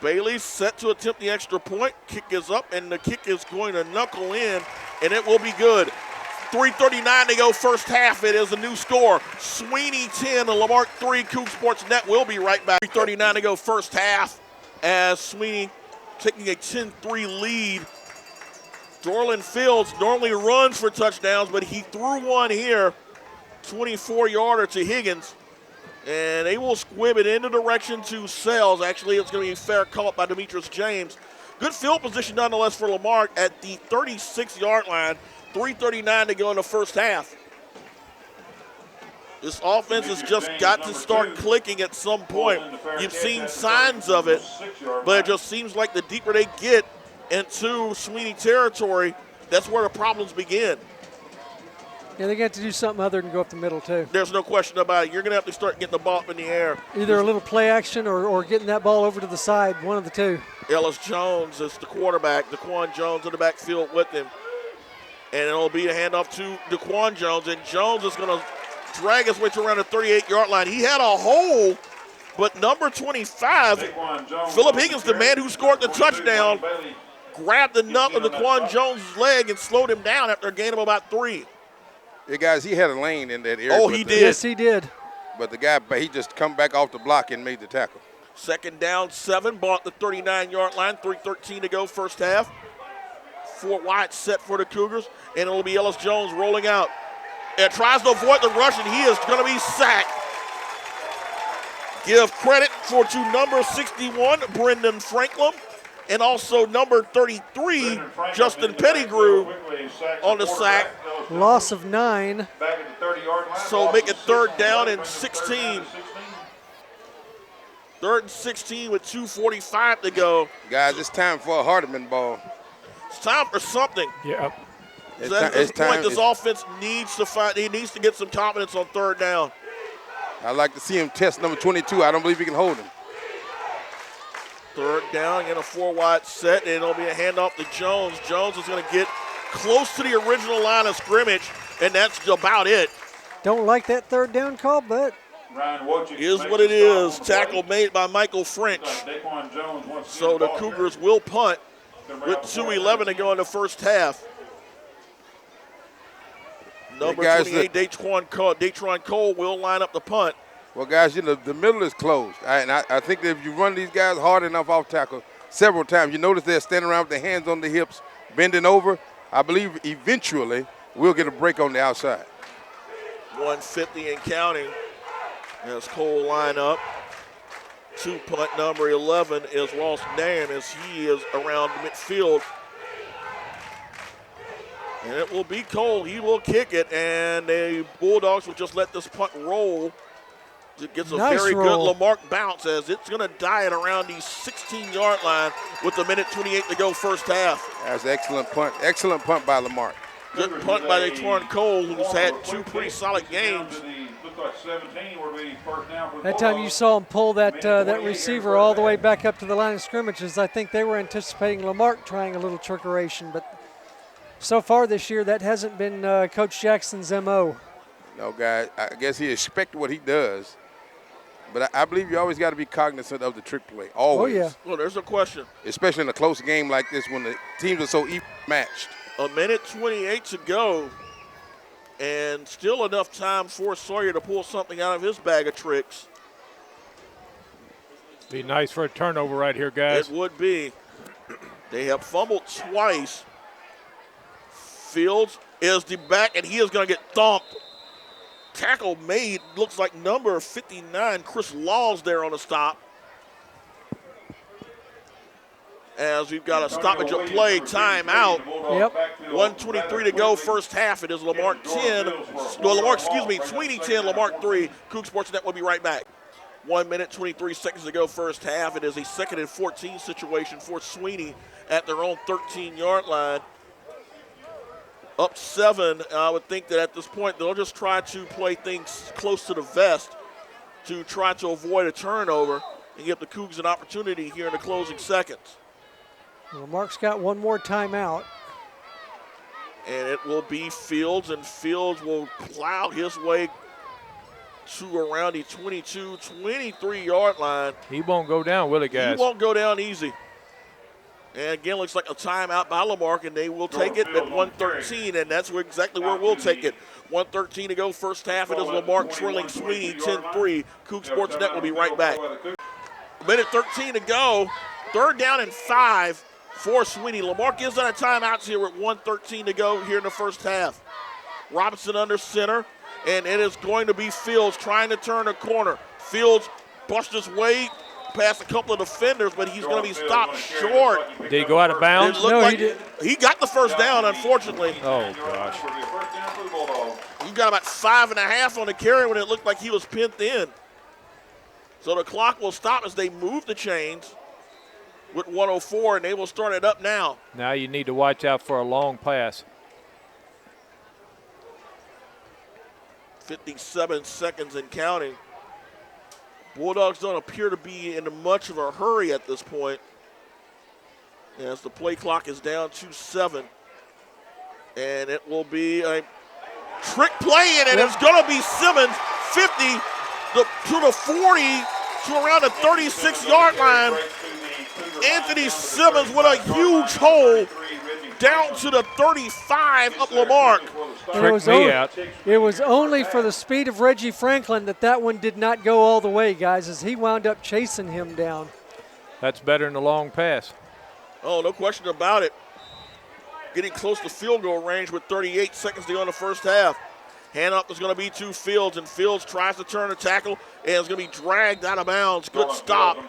Bailey set to attempt the extra point. Kick is up, and the kick is going to knuckle in, and it will be good. 3:39 to go first half. It is a new score. Sweeny 10 and Lamarque 3. Coug Sports Net will be right back. 3:39 to go first half as Sweeny taking a 10-3 lead. Dorland Fields normally runs for touchdowns, but he threw one here, 24-yarder to Higgins. And they will squib it into direction to Sells. Actually, it's going to be a fair call up by Demetrius James. Good field position nonetheless for Lamarque at the 36-yard line. 3:39 to go in the first half. This offense has just got to start clicking at some point. You've seen signs of it, but it just seems like the deeper they get into Sweeny territory, that's where the problems begin. Yeah, they got to do something other than go up the middle, too. There's no question about it. You're going to have to start getting the ball up in the air. Either a little play action or getting that ball over to the side, one of the two. Ellis Jones is the quarterback. DeQuan Jones in the backfield with him. And it'll be a handoff to DeQuan Jones. And Jones is going to drag his way to around the 38-yard line. He had a hole, but number 25, Philip Higgins, the man who scored the touchdown, grabbed the nut of DeQuan Jones' leg and slowed him down after a gain of about 3. Yeah, guys, he had a lane in that area. Oh, he did. Yes, he did. But the guy, he just come back off the block and made the tackle. Second down, 7, ball at the 39-yard line, 3:13 to go first half. 4 wide set for the Cougars, and it'll be Ellis Jones rolling out. And tries to avoid the rush, and he is going to be sacked. Give credit to number 61, Brendan Franklin, and also number 33, Justin Pettigrew, on the sack. Loss of 9. Back at the 30-yard line. So make it third down and 16. Third and 16 with 2:45 to go. Guys, it's time for a Hardeman ball. It's time for something. Yeah. It's At this time. point, this offense needs to get some confidence on third down. I'd like to see him test number 22. I don't believe he can hold him. Third down and a 4 wide set, and it'll be a handoff to Jones. Jones is going to get close to the original line of scrimmage, and that's about it. Don't like that third down call, but Is what it is. Tackle made by Michael French. So the Cougars will punt with 2:11 to go in the first half. Number 28, Datron Cole will line up the punt. Well, guys, you know, the middle is closed. And I think that if you run these guys hard enough off tackle several times, you notice they're standing around with their hands on the hips, bending over. I believe eventually we'll get a break on the outside. 150 and counting as Cole line up. Punt number 11 is Ross Nairn as he is around midfield. And it will be Cole. He will kick it, and the Bulldogs will just let this punt roll It gets a Nice very roll. good Lamarque bounce as it's going to die at around the 16-yard line with a minute 28 to go first half. That's an excellent punt. Excellent punt by Lamarque. Good punt by Torrin Cole, who's had 2 pretty solid games. That time you saw him pull that receiver all the way back up to the line of scrimmages. I think they were anticipating Lamarque trying a little trickeration, but so far this year that hasn't been Coach Jackson's MO. No, guys, I guess he expects what he does. But I believe you always got to be cognizant of the trick play. Always. Oh, yeah. Well, there's no question. Especially in a close game like this when the teams are so even matched. A minute 28 to go, and still enough time for Sawyer to pull something out of his bag of tricks. Be nice for a turnover right here, guys. It would be. They have fumbled twice. Fields is the back, and he is going to get thumped. Tackle made, looks like number 59, Chris Laws there on the stop. As we've got a stoppage of play, timeout. Yep. 1:23 to go first half. It is Lamarque 10, Sweeny 10, Lamarque 3. Coug Sports Net will be right back. 1 minute, 23 seconds to go first half. It is a 2nd and 14 situation for Sweeny at their own 13-yard line. Up 7, I would think that at this point they'll just try to play things close to the vest to try to avoid a turnover and give the Cougs an opportunity here in the closing seconds. Lamarque's got one more timeout. And it will be Fields, and Fields will plow his way to around the 22, 23-yard line. He won't go down, will he, guys? He won't go down easy. And again, looks like a timeout by Lamarque, and they will take it at 1:13, and that's exactly where we'll take it. 1:13 to go first half. It is Lamarque trailing Sweeny 10-3. Coug Sports Net will be right back. Minute 13 to go. 3rd down and 5 for Sweeny. Lamarque gives out a timeout here with 1:13 to go here in the first half. Robinson under center, and it is going to be Fields trying to turn a corner. Fields busts his way past a couple of defenders, but he's going to be stopped short. Did he go out of bounds? It looked like he got the first down, unfortunately. Oh, gosh. He got about 5.5 on the carry when it looked like he was pinned in. So the clock will stop as they move the chains with 1:04, and they will start it up now. Now you need to watch out for a long pass. 57 seconds and counting. Bulldogs don't appear to be in much of a hurry at this point, as the play clock is down to 7. And it will be a trick play, and it's going to be Simmons, 50 to the 40 to around the 36-yard line. Anthony Simmons with a huge hole down to the 35 of Lamarque. It was only for the speed of Reggie Franklin that one did not go all the way, guys, as he wound up chasing him down. That's better than the long pass. Oh, no question about it. Getting close to field goal range with 38 seconds to go in the first half. Hand up is going to be to Fields, and Fields tries to turn a tackle, and it's going to be dragged out of bounds. Good stop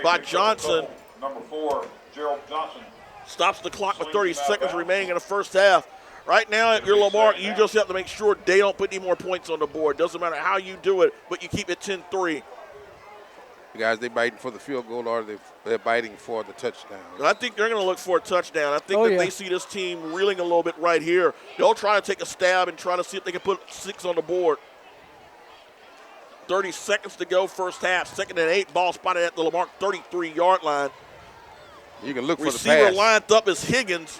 by Johnson. Number 4, Gerald Johnson. Stops the clock with 30 seconds remaining in the first half. Right now, if you're Lamarque, you just have to make sure they don't put any more points on the board. Doesn't matter how you do it, but you keep it 10-3. Guys, they biting for the field goal or they're biting for the touchdown. I think they're going to look for a touchdown. I think they see this team reeling a little bit right here. They'll try to take a stab and try to see if they can put 6 on the board. 30 seconds to go first half. 2nd and 8, ball spotted at the Lamarque 33-yard line. You can look for the pass. Receiver lined up is Higgins.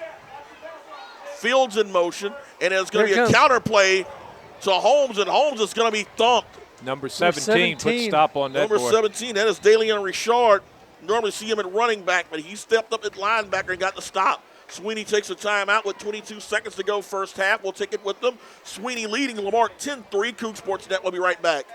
Fields in motion, and it's going to be a counter play to Holmes, and Holmes is going to be thumped. Number 17 put stop on that. Number 17, that is Dalian Richard. Normally see him at running back, but he stepped up at linebacker and got the stop. Sweeny takes a timeout with 22 seconds to go first half. We'll take it with them. Sweeny leading Lamarque 10-3. Coug Sports Net will be right back.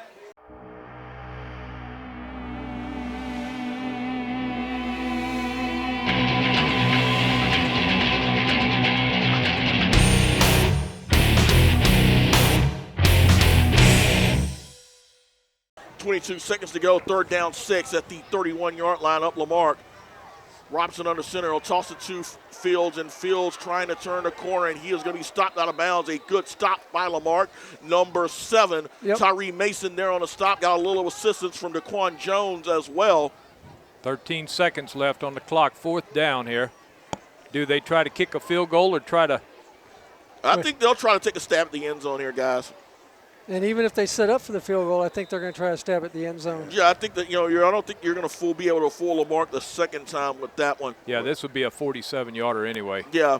.22 seconds to go, 3rd down 6 at the 31-yard line up Lamarque. Robson under center. He'll toss it to Fields, and Fields trying to turn the corner, and he is going to be stopped out of bounds. A good stop by Lamarque. Number 7, Tyree Mason there on the stop. Got a little assistance from Daquan Jones as well. 13 seconds left on the clock. 4th down here. Do they try to kick a field goal or try to? I think they'll try to take a stab at the end zone here, guys. And even if they set up for the field goal, I think they're going to try to stab at the end zone. Yeah, I think that, I don't think you're going to be able to fool Lamarque the second time with that one. Yeah, this would be a 47-yarder anyway. Yeah.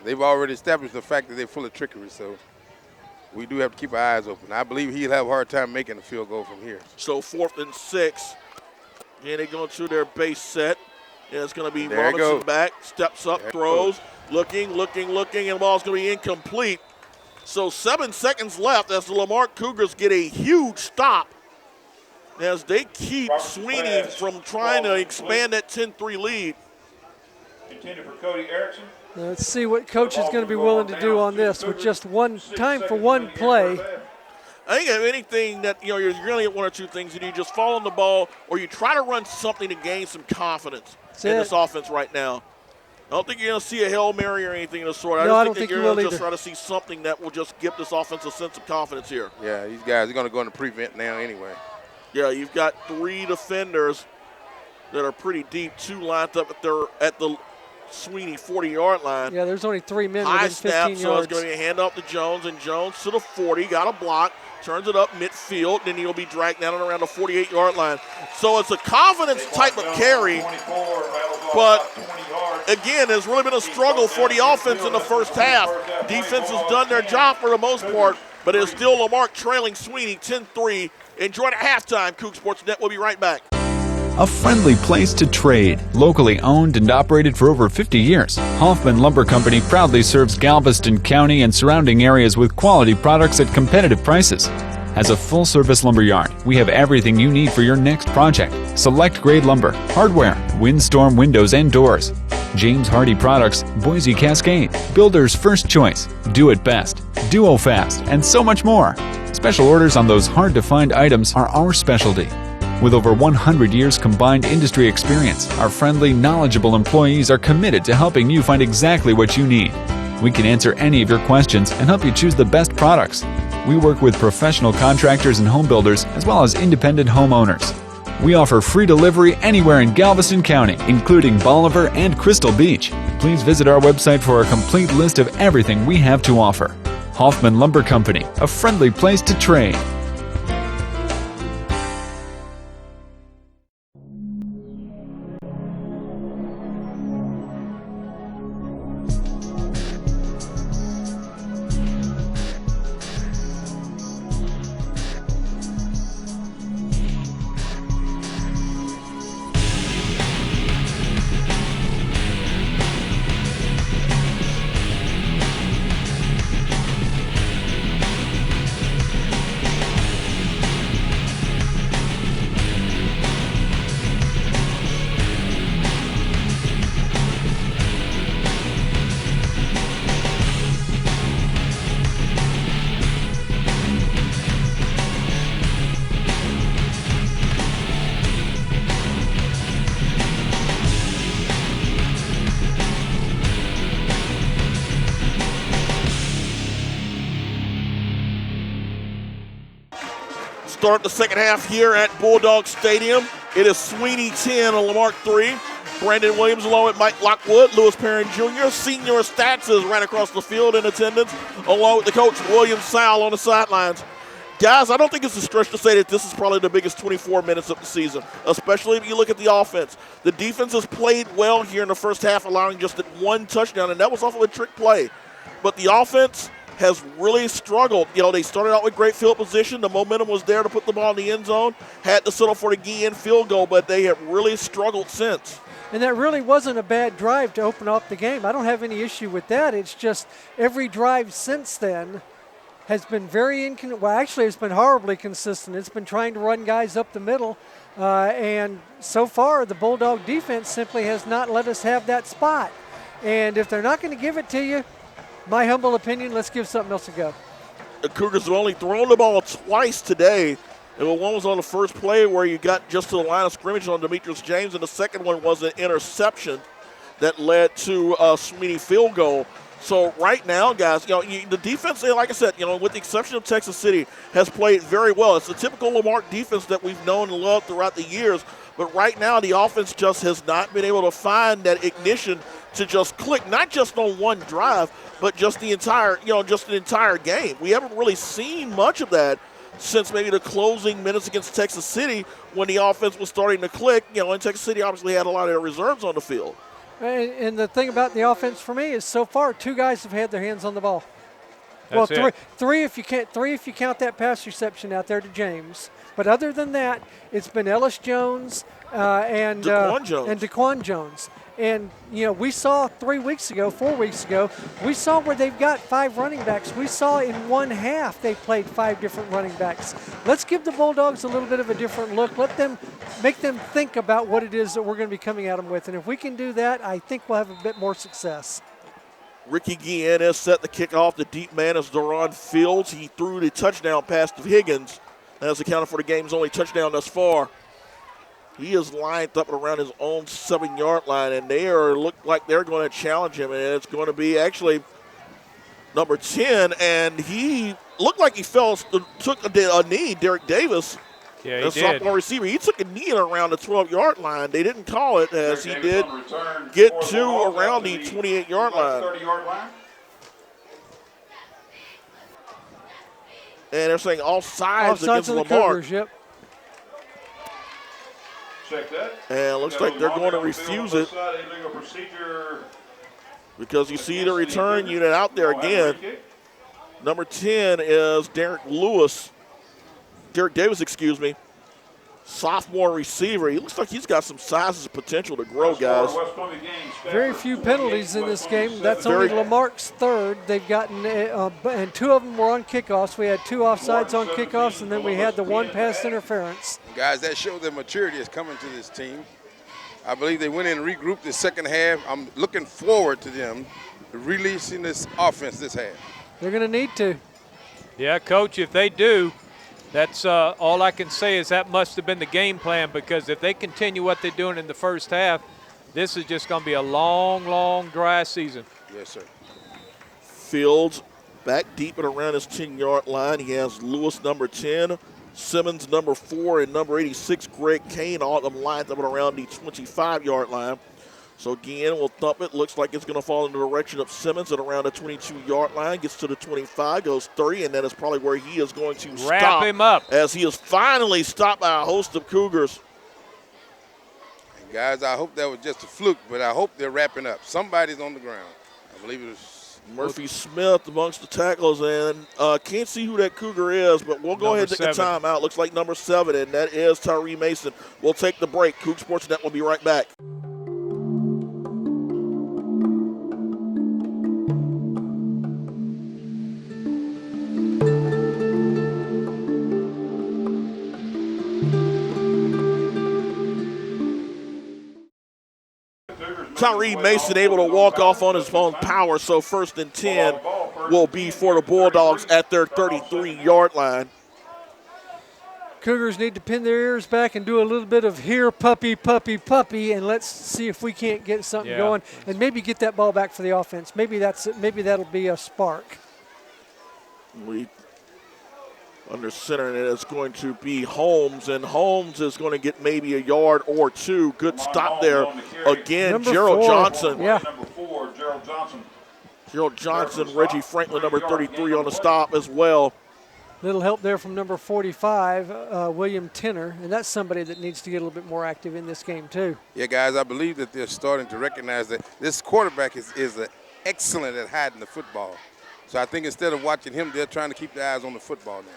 They've already established the fact that they're full of trickery, so we do have to keep our eyes open. I believe he'll have a hard time making a field goal from here. So 4th and 6. And they go to their base set. And it's going to be There Robinson back, steps up, throws, looking, and the ball's going to be incomplete. So 7 seconds left as the Lamarque Cougars get a huge stop as they keep Sweeny from trying to expand that 10-3 lead. Intended for Cody Erickson. Now let's see what coach is going to be willing to do on this with just one time for one play. I think if anything that, you're going to get one or two things. You just fall on the ball or you try to run something to gain some confidence in this offense right now. I don't think you're going to see a Hail Mary or anything of the sort. I just think you're going to just try to see something that will just give this offense a sense of confidence here. Yeah, these guys are going to go into prevent now anyway. Yeah, you've got 3 defenders that are pretty deep, 2 lined up at the Sweeny 40-yard line. Yeah, there's only 3 men High within 15 snap, yards. so it's going to be a hand off to Jones, and Jones to the 40, got a block, turns it up midfield, then he'll be dragged down and around the 48-yard line. So it's a confidence type of carry, but again, it's really been a struggle for the offense in the first half. Defense has done their job for the most part, but it's still Lamarque trailing Sweeny 10-3. Enjoy the halftime. Coug Sports Net will be right back. A friendly place to trade. Locally owned and operated for over 50 years, Hoffman Lumber Company proudly serves Galveston County and surrounding areas with quality products at competitive prices. As a full-service lumber yard, we have everything you need for your next project. Select grade lumber, hardware, windstorm windows and doors. James Hardie products, Boise Cascade, Builder's First Choice, Do It Best, Duo Fast, and so much more. Special orders on those hard-to-find items are our specialty. With over 100 years combined industry experience, our friendly, knowledgeable employees are committed to helping you find exactly what you need. We can answer any of your questions and help you choose the best products. We work with professional contractors and home builders as well as independent homeowners. We offer free delivery anywhere in Galveston County, including Bolivar and Crystal Beach. Please visit our website for a complete list of everything we have to offer. Hoffman Lumber Company, a friendly place to trade. Start the second half here at Bulldog Stadium. It is Sweeny 10 and Lamarque 3. Brandon Williams along with Mike Lockwood, Lewis Perrin Jr., Senior Statses ran across the field in attendance, along with the coach William Sowell on the sidelines. Guys, I don't think it's a stretch to say that this is probably the biggest 24 minutes of the season, especially if you look at the offense. The defense has played well here in the first half, allowing just one touchdown, and that was off of a trick play. But the offense has really struggled. They started out with great field position. The momentum was there to put the ball in the end zone. Had to settle for the Guillen field goal, but they have really struggled since. And that really wasn't a bad drive to open up the game. I don't have any issue with that. It's just every drive since then has been it's been horribly consistent. It's been trying to run guys up the middle, and so far the Bulldog defense simply has not let us have that spot. And if they're not going to give it to you, my humble opinion, let's give something else a go. The Cougars have only thrown the ball twice today. And one was on the first play where you got just to the line of scrimmage on Demetrius James, and the second one was an interception. that led to a Sweeny field goal. So right now, guys, the defense, like I said, with the exception of Texas City, has played very well. It's the typical Lamarque defense that we've known and loved throughout the years. But right now, the offense just has not been able to find that ignition to just click, not just on one drive, but just the entire, an entire game. We haven't really seen much of that since maybe the closing minutes against Texas City when the offense was starting to click. And Texas City obviously had a lot of their reserves on the field. And the thing about the offense for me is so far 2 guys have had their hands on the ball. That's three if you count that pass reception out there to James. But other than that, it's been Ellis Jones and Daquan Jones. And, we saw 4 weeks ago, we saw where they've got 5 running backs. We saw in one half they played 5 different running backs. Let's give the Bulldogs a little bit of a different look. Make them think about what it is that we're going to be coming at them with. And if we can do that, I think we'll have a bit more success. Ricky Guillen set the kickoff. The deep man is Deron Fields. He threw the touchdown pass to Higgins. That's accounted for the game's only touchdown thus far. He is lined up around his own 7-yard line, and they look like they're going to challenge him, and it's going to be actually number 10, and he looked like he took a knee, Derek Davis. Yeah, he the did. sophomore receiver. He took a knee around the 12-yard line. They didn't call it as he did get to around the 28-yard line. And they're saying all sides against of the Lamarque. Cougars, yep. Check that. And it looks like they're going to refuse it because you see the return unit out there again. Number 10 is Derek Davis, sophomore receiver. He looks like he's got some size and potential to grow, guys. Very few penalties in this game. That's only Lamarque's 3rd. They've gotten, and 2 of them were on kickoffs. We had 2 offsides on kickoffs, and then we had the 1 pass interference. Guys, that shows that maturity is coming to this team. I believe they went in and regrouped the second half. I'm looking forward to them releasing this offense this half. They're going to need to. Yeah, Coach, if they do, that's all I can say is that must have been the game plan, because if they continue what they're doing in the first half, this is just going to be a long, long, dry season. Yes, sir. Fields back deep and around his 10-yard line. He has Lewis, number 10, Simmons, number 4, and number 86, Greg Kane, all of them lined up around the 25-yard line. So Guillen will thump it. Looks like it's going to fall in the direction of Simmons at around the 22-yard line. Gets to the 25, goes 30, and that is probably where he is going to wrap him up. As he is finally stopped by a host of Cougars. And guys, I hope that was just a fluke, but I hope they're wrapping up. Somebody's on the ground. I believe it was Murphy Smith amongst the tackles, and can't see who that Cougar is, but we'll go ahead and take the timeout. Looks like number 7, and that is Tyree Mason. We'll take the break. Coug Sports Net will be right back. Tyree Mason able to walk off on his own power, so 1st and 10 will be for the Bulldogs at their 33-yard line. Cougars need to pin their ears back and do a little bit of here, puppy, puppy, puppy, and let's see if we can't get something going and maybe get that ball back for the offense. Maybe that'll be a spark. We under center, and it's going to be Holmes, and Holmes is going to get maybe a yard or 2. Good stop there. Again, number Gerald 4. Johnson. Yeah. Number 4, Gerald Johnson. Gerald Johnson, Reggie Franklin, number 33 on the stop as well. Little help there from number 45, William Tenner, and that's somebody that needs to get a little bit more active in this game too. Yeah, guys, I believe that they're starting to recognize that this quarterback is excellent at hiding the football. So I think instead of watching him, they're trying to keep their eyes on the football now.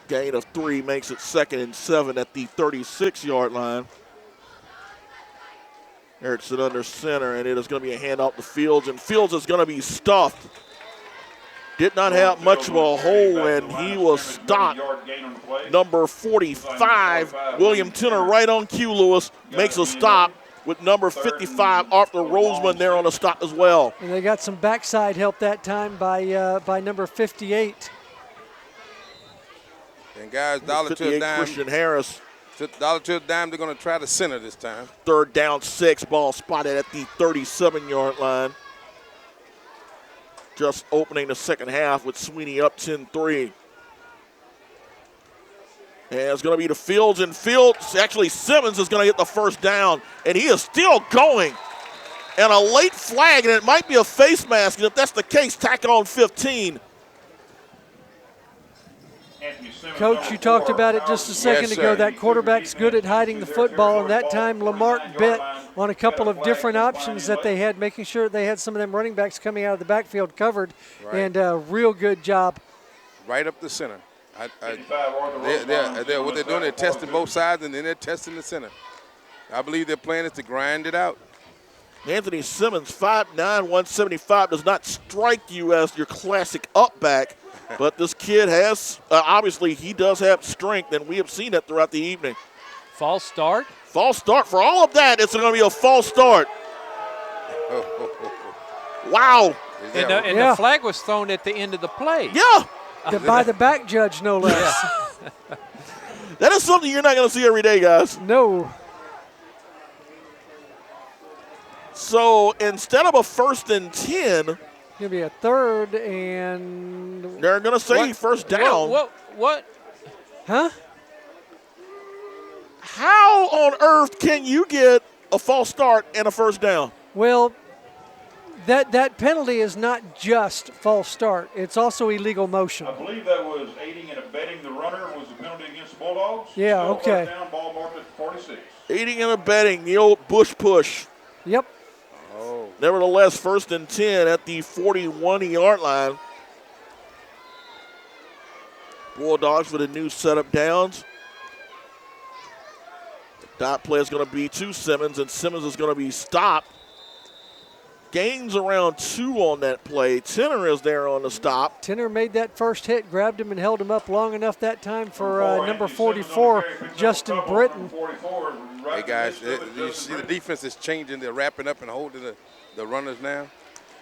Gain of 3 makes it 2nd and 7 at the 36-yard line. Erickson under center, and it is going to be a handoff to Fields, and Fields is going to be stuffed. Did not have much of a hole, and he was stopped. Number 45, William Tenner, right on cue, Lewis, makes a stop with number 55, Arthur Roseman, there on the stop as well. And they got some backside help that time by number 58. And guys, dollar to a dime. Christian Harris. Dollar to a dime, they're going to try the center this time. 3rd down 6, ball spotted at the 37-yard line. Just opening the second half with Sweeny up 10-3. And it's going to be to Fields, and Fields, actually Simmons is going to get the first down, and he is still going. And a late flag, and it might be a face mask, and if that's the case, tack on 15. Coach, you talked about it just a second ago. That quarterback's good at hiding the football, and that time Lamarque bit on a couple of different options that they had, making sure they had some of them running backs coming out of the backfield covered, and a real good job. Right up the center. What they're doing, they're testing both sides, and then they're testing the center. I believe their plan is to grind it out. Anthony Simmons, 5'9", 175, does not strike you as your classic up back, but this kid has, obviously he does have strength, and we have seen it throughout the evening. False start? False start. For all of that, it's going to be a false start. Wow. And the flag was thrown at the end of the play. Yeah. By the back judge, no less. That is something you're not going to see every day, guys. No. So instead of a 1st and 10, Going to be a 3rd and. they're going to say first down. What? Huh? How on earth can you get a false start and a first down? Well, that penalty is not just false start. It's also illegal motion. I believe that was aiding and abetting the runner was the penalty against the Bulldogs. Yeah, Still okay. First down, ball marked at 46. Aiding and abetting, the old Bush push. Yep. Nevertheless, 1st and 10 at the 41-yard line. Bulldogs with a new set of downs. The dot play is going to be to Simmons, and Simmons is going to be stopped. Gains around 2 on that play. Tenner is there on the stop. Tenner made that first hit, grabbed him and held him up long enough that time for number 44, Justin Britton. Hey, guys, you see the defense is changing. They're wrapping up and holding the runners now.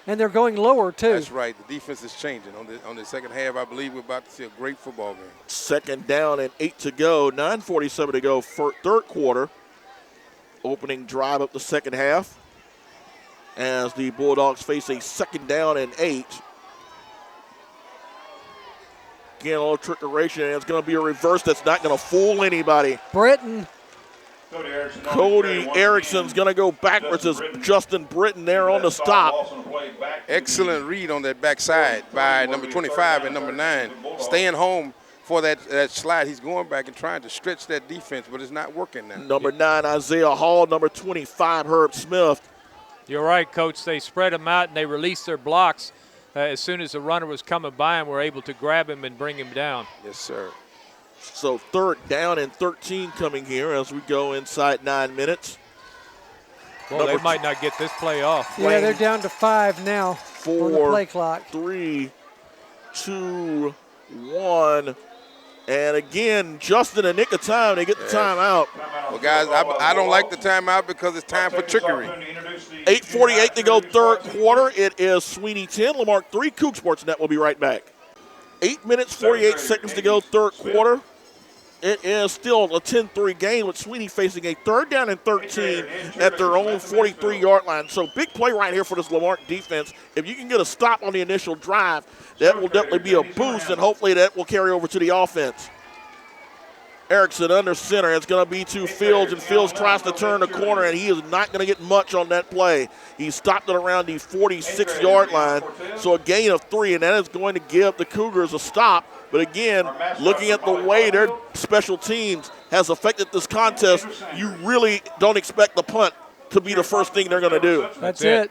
And they're going lower, too. That's right. The defense is changing. On the second half, I believe we're about to see a great football game. 2nd down and 8 to go. 9:47 to go for 3rd quarter. Opening drive up the second half as the Bulldogs face a 2nd down and 8. Again, a little trickeration, and it's going to be a reverse that's not going to fool anybody. Britton. Cody Erickson's going to go backwards as Justin Britton there on the stop. Excellent read on that backside by number 25 and number 9. Staying home for that slide. He's going back and trying to stretch that defense, but it's not working now. Number 9, Isaiah Hall. Number 25, Herb Smith. You're right, Coach. They spread them out and they released their blocks as soon as the runner was coming by and were able to grab him and bring him down. Yes, sir. So 3rd down and 13 coming here as we go inside 9 minutes. Well, they might not get this play off. Yeah, they're down to 5 now on the play clock. 3, 2, 1. And again, just in the nick of time, they get the timeout. Well, guys, I don't like the timeout because it's time for trickery. 8:48 to go 3rd quarter. It is Sweeny 10, Lamarque 3. Coug Sports Net will be right back. 8 minutes, 48 seconds to go 3rd quarter. It is still a 10-3 game with Sweeny facing a 3rd down and 13 at their own 43-yard line. So big play right here for this Lamarque defense. If you can get a stop on the initial drive, that will definitely be a boost, and hopefully that will carry over to the offense. Erickson under center. It's going to be to Fields, and Fields tries to turn the corner, and he is not going to get much on that play. He stopped it around the 46-yard line, so a gain of 3, and that is going to give the Cougars a stop. But again, looking at the way their special teams has affected this contest, you really don't expect the punt to be the first thing they're going to do. That's it.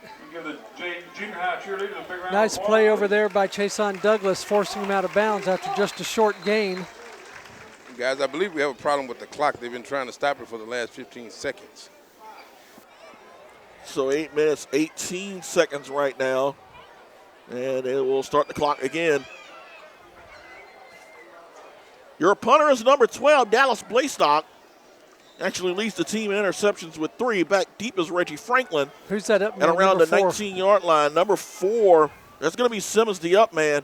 Nice play over there by Chason Douglas, forcing him out of bounds after just a short gain. Guys, I believe we have a problem with the clock. They've been trying to stop it for the last 15 seconds. So 8 minutes, 18 seconds right now, and it will start the clock again. Your punter is number 12, Dallas Blastock. Actually leads the team in interceptions with 3. Back deep is Reggie Franklin. Who's that up man? And around the 4? 19-yard line, number 4, that's going to be Simmons, the up man.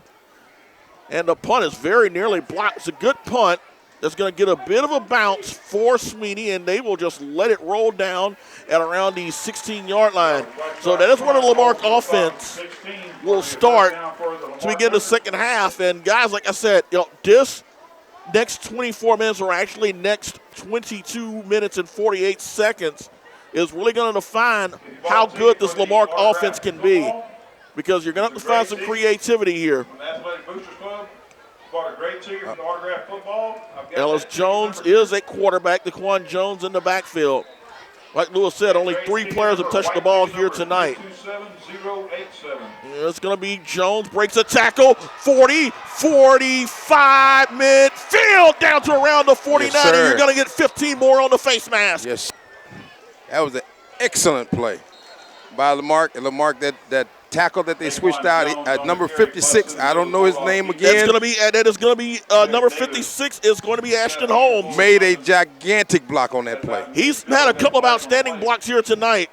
And the punt is very nearly blocked. It's a good punt. that's going to get a bit of a bounce for Sweeny, and they will just let it roll down at around the 16-yard line. So that is where the Lamarque offense will start to begin the second half. And guys, like I said, this next 24 minutes, or actually next 22 minutes and 48 seconds, is really going to define how good this Lamarque offense can be, because you're going to have to find some creativity here. Ellis Jones is a quarterback. DeQuan Jones in the backfield. Like Lewis said, only 3 players have touched the ball here tonight. It's going to be Jones, breaks a tackle, 40, 45, midfield, down to around the 49. Yes, and you're going to get 15 more on the face mask. Yes. That was an excellent play by Lamarque. And Lamarque, that tackle that they switched out at number 56, I don't know his name again. That is going to be number 56 is going to be Ashton Holmes. Made a gigantic block on that play. He's had a couple of outstanding blocks here tonight.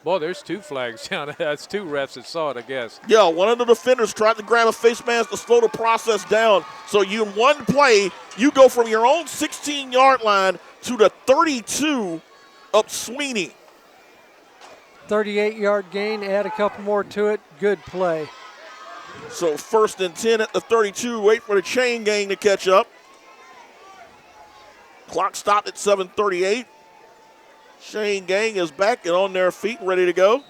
Boy, there's 2 flags down there. That's 2 refs that saw it, I guess. Yeah, one of the defenders tried to grab a face mask to slow the process down. So in one play, you go from your own 16-yard line to the 32 of Sweeny. 38-yard gain, add a couple more to it. Good play. So 1st and 10 at the 32. Wait for the chain gang to catch up. Clock stopped at 7:38. Chain gang is back and on their feet, ready to go.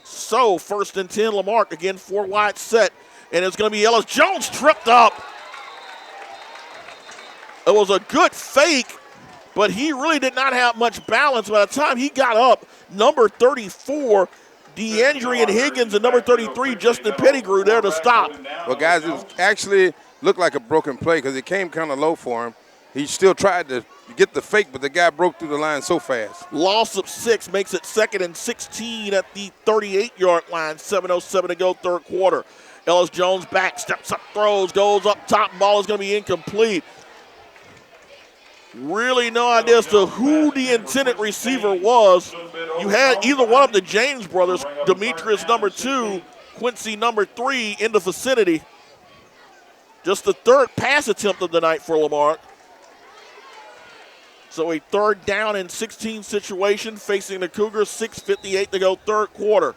So 1st and 10, Lamarque again, 4 wide set, and it's going to be Ellis Jones tripped up. It was a good fake, but he really did not have much balance by the time he got up. Number 34, DeAndre and Higgins, and number 33, Justin Pettigrew, there to stop. Well, guys, it was actually looked like a broken play because it came kind of low for him. He still tried to get the fake, but the guy broke through the line so fast. Loss of 6 makes it 2nd and 16 at the 38-yard line. 7:07 to go, 3rd quarter. Ellis Jones back, steps up, throws, goes up top. Ball is going to be incomplete. Really no idea as to who the intended receiver was. You had either one of the James brothers, Demetrius number 2, Quincy number 3 in the vicinity. Just the 3rd pass attempt of the night for Lamarque. So a 3rd down and 16 situation facing the Cougars, 6:58 to go, 3rd quarter.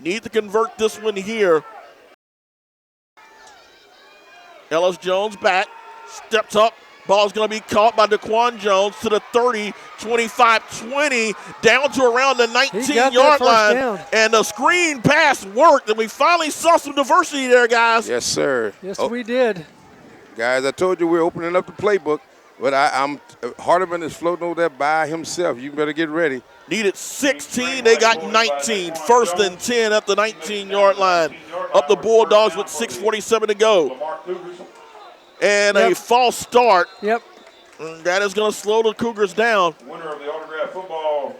Need to convert this one here. Ellis Jones back, steps up. Ball's going to be caught by DeQuan Jones to the 30, 25, 20, down to around the 19-yard line. Down. And the screen pass worked, and we finally saw some diversity there, guys. Yes, sir. Yes, we did. Guys, I told you we're opening up the playbook, but I'm Hardeman is floating over there by himself. You better get ready. Needed 16, they got 19. 1st and 10 at the 19-yard line. Up the Bulldogs with 6:47 to go. And a false start. Yep. That is going to slow the Cougars down. Winner of the autographed football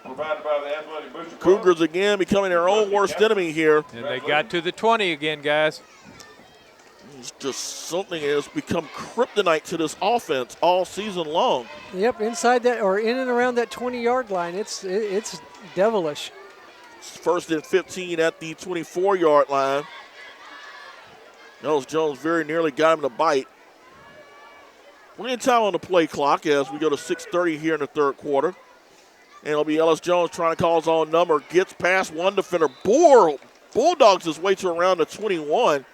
provided by the Athletic Booster Club. Cougars again becoming their own worst enemy here. And they got to the 20 again, guys. It's just something that has become kryptonite to this offense all season long. Yep, inside that or in and around that 20-yard line, it's devilish. 1st and 15 at the 24-yard line. Ellis Jones very nearly got him to bite. Plenty of time on the play clock as we go to 6:30 here in the 3rd quarter. And it'll be Ellis Jones trying to call his own number. Gets past one defender. Bulldogs his way to around the 21.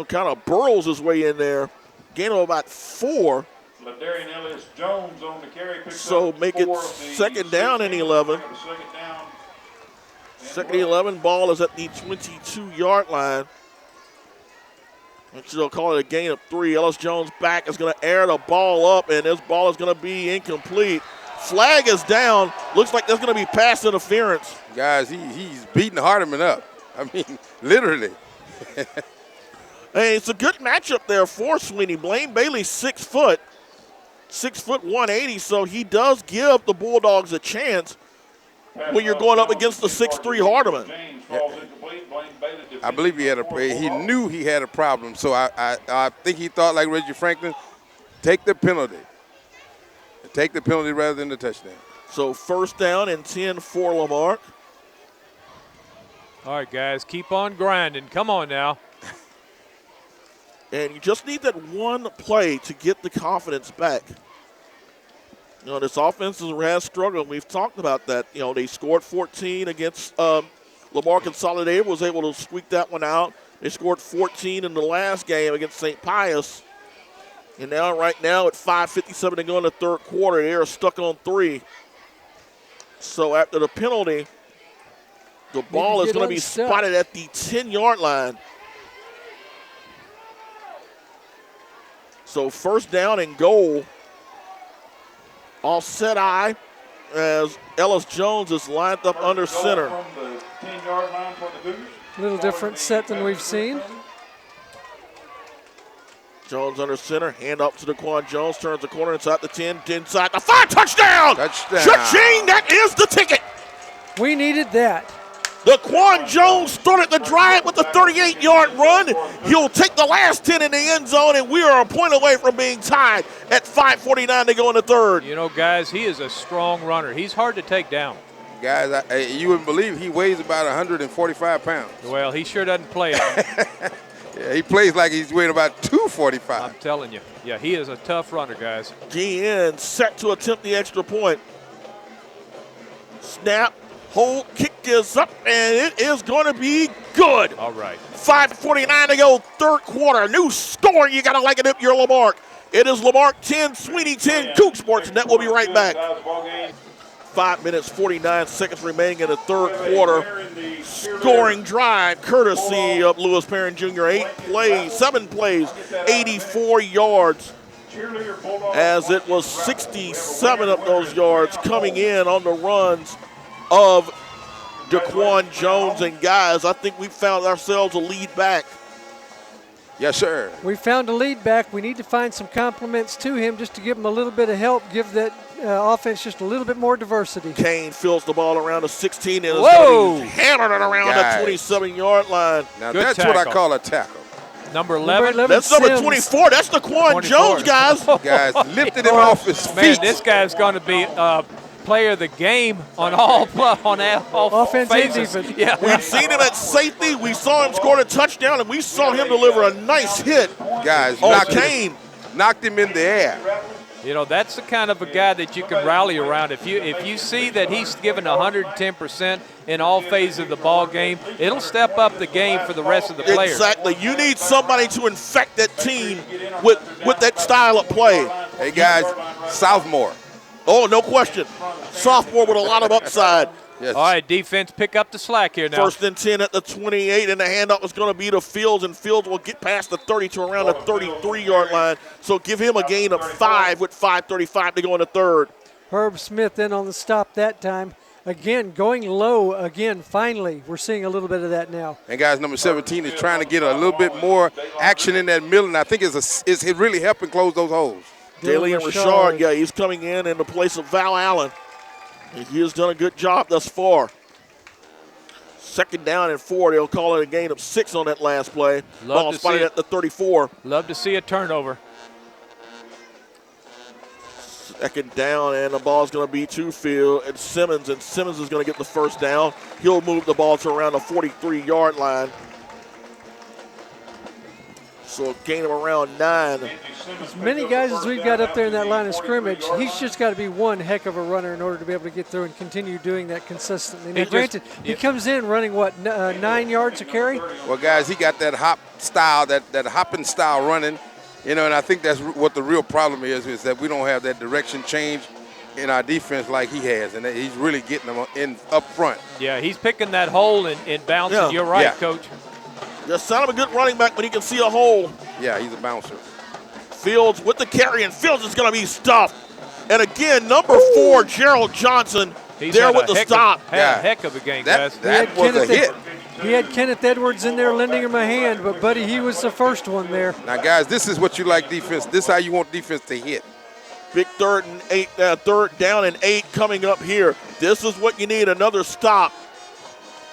Kind of burrows his way in there. Gain of about 4. Ladarian Ellis Jones on the carry. So make it 2nd down and 11. 2nd and 11. Ball is at the 22-yard line. They'll call it a gain of 3. Ellis Jones back is going to air the ball up, and this ball is going to be incomplete. Flag is down. Looks like there's going to be pass interference. Guys, he's beating Hardeman up. I mean, literally. Hey, it's a good matchup there for Sweeny. Blaine Bailey's 6 foot, 180, so he does give the Bulldogs a chance when you're going up against the 6'3 Hardeman. I believe he knew he had a problem, so I think he thought like Reggie Franklin, take the penalty. Take the penalty rather than the touchdown. So 1st down and 10 for Lamarque. All right, guys, keep on grinding. Come on now. And you just need that one play to get the confidence back. You know, this offense has struggled. We've talked about that. You know, they scored 14 against Lamar Consolidated, was able to squeak that one out. They scored 14 in the last game against St. Pius. And now, right now, at 5:57 to go in the third quarter, they are stuck on 3. So after the penalty, the ball is going to be spotted at the 10-yard line. So first down and goal. Offset eye as Ellis Jones is lined up under center. A little different set than we've seen. Jones under center, hand up to Daquan Jones, turns the corner inside the 10, inside the 5, touchdown! Touchdown. Cha-ching, that is the ticket. We needed that. Daquan Jones started the drive with a 38-yard run. He'll take the last 10 in the end zone, and we are a point away from being tied at 5:49 to go in the third. You know, guys, he is a strong runner. He's hard to take down. Guys, you wouldn't believe he weighs about 145 pounds. Well, he sure doesn't play it. Yeah, he plays like he's weighing about 245. I'm telling you. Yeah, he is a tough runner, guys. GN set to attempt the extra point. Snap, hold, kick is up, and it is going to be good. All right. 5:49 to go, third quarter. New score, you got to like it up your Lamarque. It is Lamarque 10, Sweeny 10, Coug Sports Net. We'll be right back. 5 minutes, 49 seconds remaining in the third quarter. Scoring drive courtesy of Lewis Perrin Jr. 7 plays, 84 yards. As it was 67 of those yards coming in on the runs of Daquan Jones and guys. I think we found ourselves a lead back. Yes, sir. We found a lead back. We need to find some compliments to him just to give him a little bit of help, give that offense just a little bit more diversity. Kane fills the ball around the 16 and is Whoa! going to hammer it around the 27-yard line. Now, Good that's tackle. what I call a tackle. Number 11. That's number Sims. 24. That's Daquan 24. Jones, guys. Guys, lifted him off his feet. Man, this guy's going to be player of the game on all Offense and phases. defense. Yeah. We've seen him at safety. We saw him score a touchdown, and we saw him deliver a nice hit Guys, on knocked Kane. him in the air. You know, that's the kind of a guy that you can rally around. If you see that he's given 110% in all phases of the ball game, it'll step up the game for the rest of the players. Exactly. You need somebody to infect that team with that style of play. Hey, guys, sophomore. Oh, no question. Sophomore with a lot of upside. Yes. All right, defense, pick up the slack here now. First and 10 at the 28, and the handoff is going to be to Fields, and Fields will get past the 30 to around the 33-yard line. So give him a gain of 5 with 5:35 to go in the third. Herb Smith in on the stop that time. Again, going low again, finally. We're seeing a little bit of that now. And, guys, number 17 is trying to get a little bit more action in that middle, and I think it's really helping close those holes. Daly and Richard, yeah, he's coming in the place of Val Allen. He has done a good job thus far. Second down and 4. They'll call it a gain of 6 on that last play. Ball spotted at the 34. Love to see a turnover. Second down, and the ball is going to be to Field and Simmons is going to get the first down. He'll move the ball to around the 43-yard line. So a gain of around 9. As many guys as we've got up there in that line of scrimmage, he's just got to be one heck of a runner in order to be able to get through and continue doing that consistently. Now, granted, he comes in running, 9 yards a carry? Well, guys, he got that hop style, that hopping style running, and I think that's what the real problem is that we don't have that direction change in our defense like he has, and he's really getting them in up front. Yeah, he's picking that hole and bouncing. Yeah. You're right, Yeah. Coach. Just sound of a good running back when he can see a hole. Yeah, he's a bouncer. Fields with the carry, and Fields is going to be stuffed. And again, number 4, Gerald Johnson, He's there had with the stop. Had a heck of a game, guys. That was a hit. He had Kenneth Edwards in there lending him a hand, but, buddy, he was the first one there. Now, guys, this is what you like defense. This is how you want defense to hit. Big third down and 8 coming up here. This is what you need, another stop.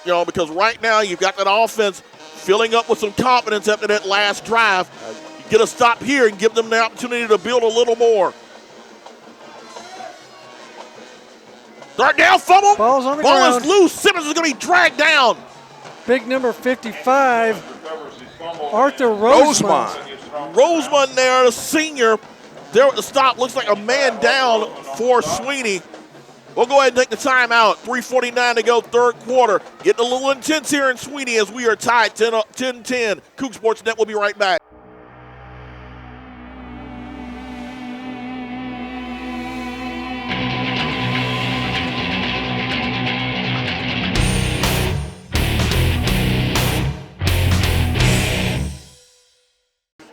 Because right now you've got that offense filling up with some confidence after that last drive. You get a stop here and give them the opportunity to build a little more. Third down, fumble. Ball's on the Ball ground. is loose. Simmons is going to be dragged down. Big number 55, Arthur Rosemont. Rosemond there, the senior, there at the stop. Looks like a man down for Sweeny. We'll go ahead and take the timeout. 3:49 to go, third quarter. Getting a little intense here in Sweeny as we are tied 10-10. Coug Sports Net will be right back.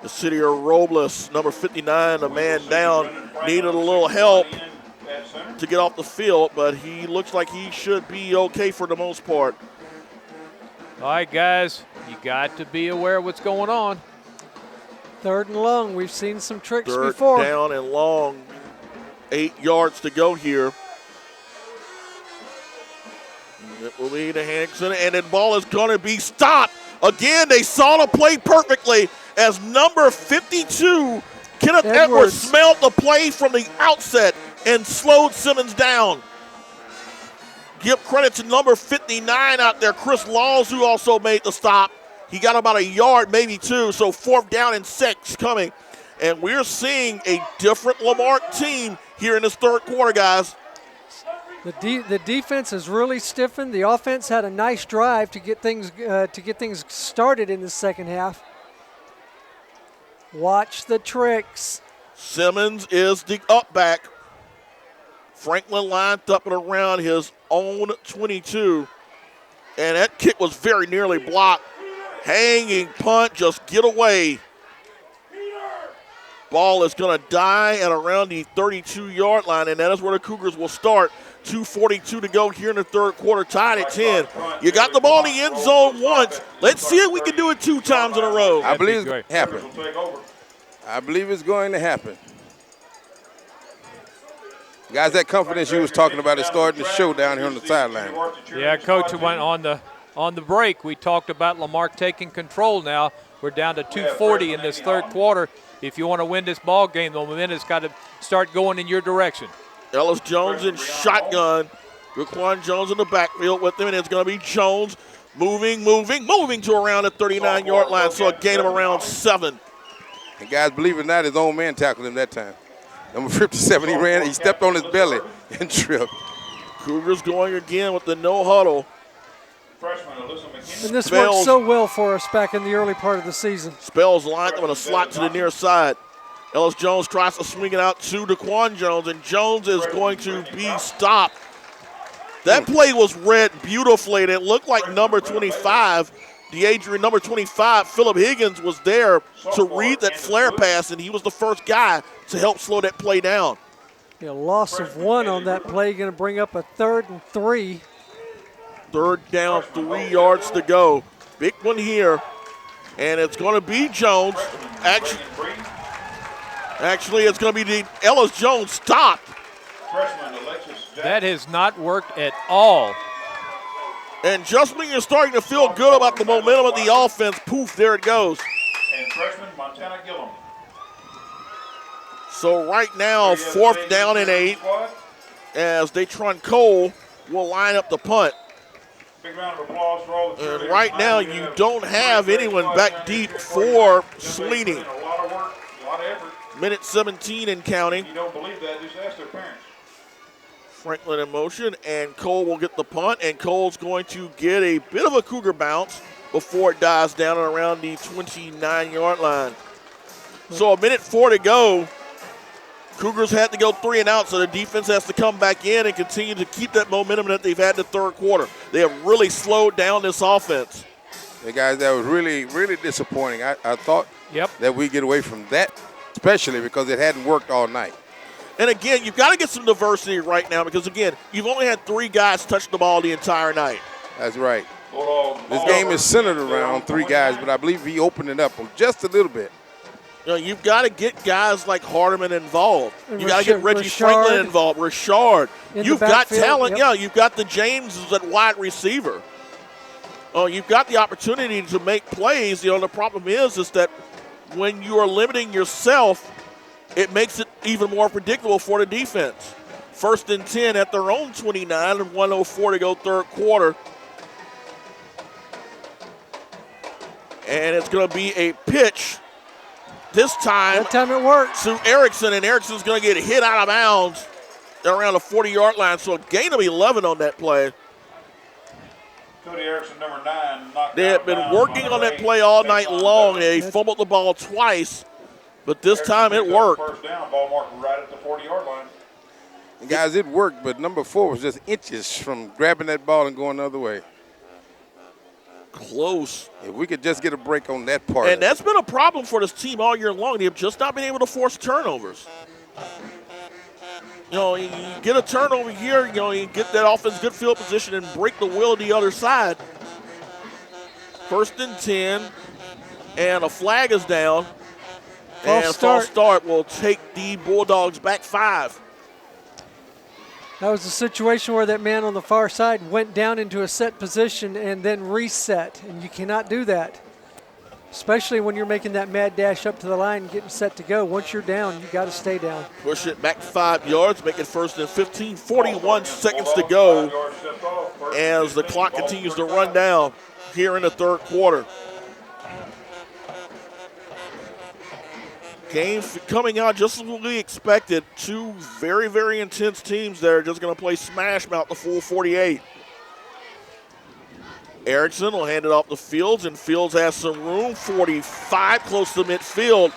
The city of Robles, number 59, a man down, needed a little help to get off the field, but he looks like he should be okay for the most part. All right, guys, you got to be aware of what's going on. Third and long. We've seen some tricks Third before. down and long. 8 yards to go here. It will be to Hanson, and the ball is going to be stopped. Again, they saw the play perfectly as number 52, Kenneth Edwards smelled the play from the outset and slowed Simmons down. Give credit to number 59 out there, Chris Laws, who also made the stop. He got about a yard, maybe two, so 4th down and 6 coming. And we're seeing a different Lamarque team here in this third quarter, guys. The defense has really stiffened. The offense had a nice drive to get things started in the second half. Watch the tricks. Simmons is the up back. Franklin lined up and around his own 22. And that kick was very nearly blocked. Hanging punt, just get away. Ball is going to die at around the 32-yard line, and that is where the Cougars will start. 2:42 to go here in the third quarter, tied at 10. You got the ball in the end zone once. Let's see if we can do it 2 times in a row. I believe it's going to happen. I believe it's going to happen. Guys, that confidence you was talking about is starting to show down here on the sideline. Yeah, Coach, went on the break. We talked about Lamarque taking control now. We're down to 2:40 in this third quarter. If you want to win this ball game, the momentum's got to start going in your direction. Ellis Jones in shotgun. Raquan Jones in the backfield with him, and it's going to be Jones moving to around the 39-yard line, so a gain of around 7. And guys, believe it or not, his own man tackled him that time. Number 57, he stepped on his belly and tripped. Cougars going again with the no huddle. And this worked so well for us back in the early part of the season. Spells lined up on a slot to the near side. Ellis Jones tries to swing it out to Daquan Jones, and Jones is going to be stopped. That play was read beautifully, and it looked like number 25, number 25, Philip Higgins, was there to read that flare pass, and he was the first guy to help slow that play down. A loss of 1 on that play, going to bring up a 3rd and 3. Third down, 3 yards to go. Big one here, and it's going to be Jones. Actually, it's going to be the Ellis Jones stopped. That has not worked at all. And just when you're starting to feel good about the momentum of the offense, poof, there it goes. And freshman Montana Gillum. So right now, 4th down and 8, as Datron Cole will line up the punt. Big round of applause for all the And right now, you don't have anyone back deep for Sweeny. A lot of work, a lot of effort. Minute 17 and counting. If you don't believe that, just ask their parents. Franklin in motion, and Cole will get the punt, and Cole's going to get a bit of a Cougar bounce before it dies down and around the 29-yard line. So a minute 4 to go. Cougars had to go 3 and out, so the defense has to come back in and continue to keep that momentum that they've had in the third quarter. They have really slowed down this offense. Hey guys, that was really, really disappointing. I thought that we get away from that, especially because it hadn't worked all night. And again, you've got to get some diversity right now because, again, you've only had 3 guys touch the ball the entire night. That's right. This game is centered around 3 guys, but I believe he opened it up just a little bit. You know, you've got to get guys like Hardeman involved. You've got to get Reggie Franklin involved, Richard. You've got talent. Yeah, you've got the Jameses at wide receiver. You've got the opportunity to make plays. You know, the problem is that when you are limiting yourself, it makes it even more predictable for the defense. 1st and 10 at their own 29 and 1:04 to go third quarter. And it's going to be a pitch This time, That time it worked. to Erickson, and Erickson's going to get hit out of bounds around the 40-yard line. So a gain of 11 on that play. Cody Erickson, number 9, knocked They out had of been bounds working on that number play 8. all Next night line, long. Devin. They fumbled the ball twice, but this time it Erickson picked up worked. First down, ball marked right at the 40-yard line. And guys, it worked, but number 4 was just inches from grabbing that ball and going the other way. Close. If we could just get a break on that part. And that's been a problem for this team all year long. They've just not been able to force turnovers. You know, you get a turnover here, you know, you get that offense good field position and break the wheel to the other side. 1st and 10, and a flag is down. And a false start will take the Bulldogs back 5. That was a situation where that man on the far side went down into a set position and then reset, and you cannot do that, especially when you're making that mad dash up to the line and getting set to go. Once you're down, you got to stay down. Push it back 5 yards, make it 1st and 15, 41 seconds to go as the clock continues to run down here in the 3rd quarter. Game coming out just as we expected. 2 very, very intense teams there, just going to play smash mouth the full 48. Erickson will hand it off to Fields, and Fields has some room. 45, close to midfield.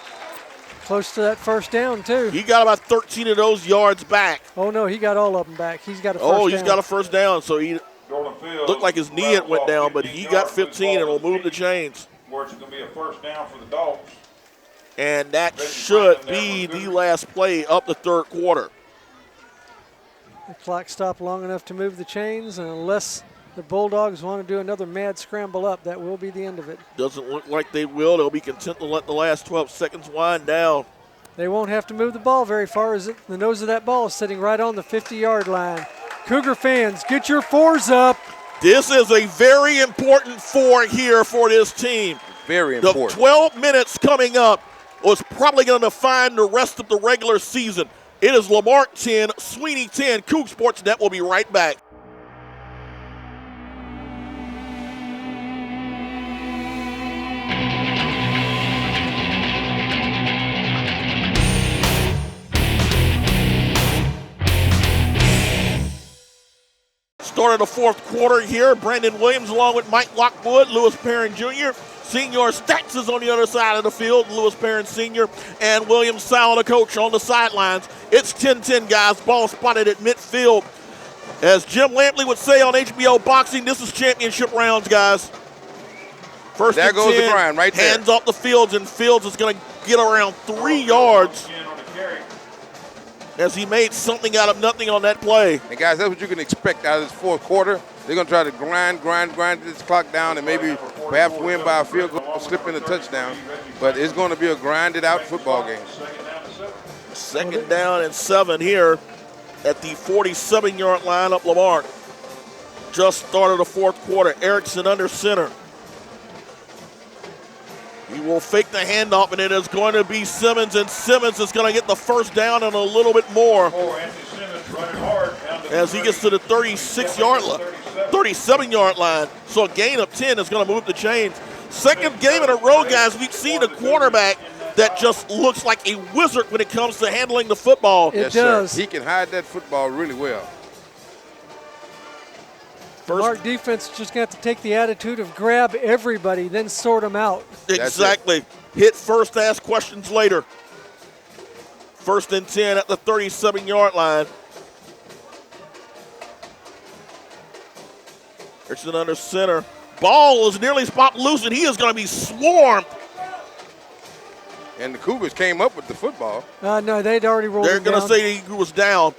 Close to that first down, too. He got about 13 of those yards back. Oh, no, he got all of them back. He's got a first down. Oh, he's got a first down, so he looked like his knee had went down, but he got 15 and will move the chains. Where it's going to be a first down for the Dogs. And that should be the last play up the 3rd quarter. The clock stopped long enough to move the chains, and unless the Bulldogs want to do another mad scramble up, that will be the end of it. Doesn't look like they will. They'll be content to let the last 12 seconds wind down. They won't have to move the ball very far, as the nose of that ball is sitting right on the 50-yard line. Cougar fans, get your 4s up. This is a very important 4 here for this team. Very important. The 12 minutes coming up was probably going to define the rest of the regular season. It is Lamarque 10, Sweeny 10. Coug Sports Net will be right back. Start of the 4th quarter here. Brandon Williams along with Mike Lockwood, Lewis Perrin Jr., Senior Stacks is on the other side of the field. Lewis Perrin Sr. and William Sowell, the coach, on the sidelines. It's 10-10, guys. Ball spotted at midfield. As Jim Lampley would say on HBO Boxing, this is championship rounds, guys. First there and goes 10, the grind right there. hands off the Fields, and Fields is going to get around 3 yards as he made something out of nothing on that play. And guys, that's what you can expect out of this 4th quarter. They're going to try to grind this clock down and maybe perhaps win by a field goal, slip in a touchdown. But it's going to be a grinded out football game. 2nd down and 7 here at the 47-yard line up Lamarque. Just started the 4th quarter. Erickson under center. He will fake the handoff, and it is going to be Simmons, and Simmons is going to get the first down and a little bit more as he gets to the 36-yard line, 37-yard line. So a gain of 10 is going to move the chains. 2nd game in a row, guys. We've seen a quarterback that just looks like a wizard when it comes to handling the football. It does. Sir. He can hide that football really well. Marque defense just got to take the attitude of grab everybody, then sort them out. Exactly. Hit first, ask questions later. 1st and 10 at the 37-yard line. Richardson under center. Ball is nearly spot loose, and he is going to be swarmed. And the Cougars came up with the football. No, they'd already rolled They're him down. going to say he was down.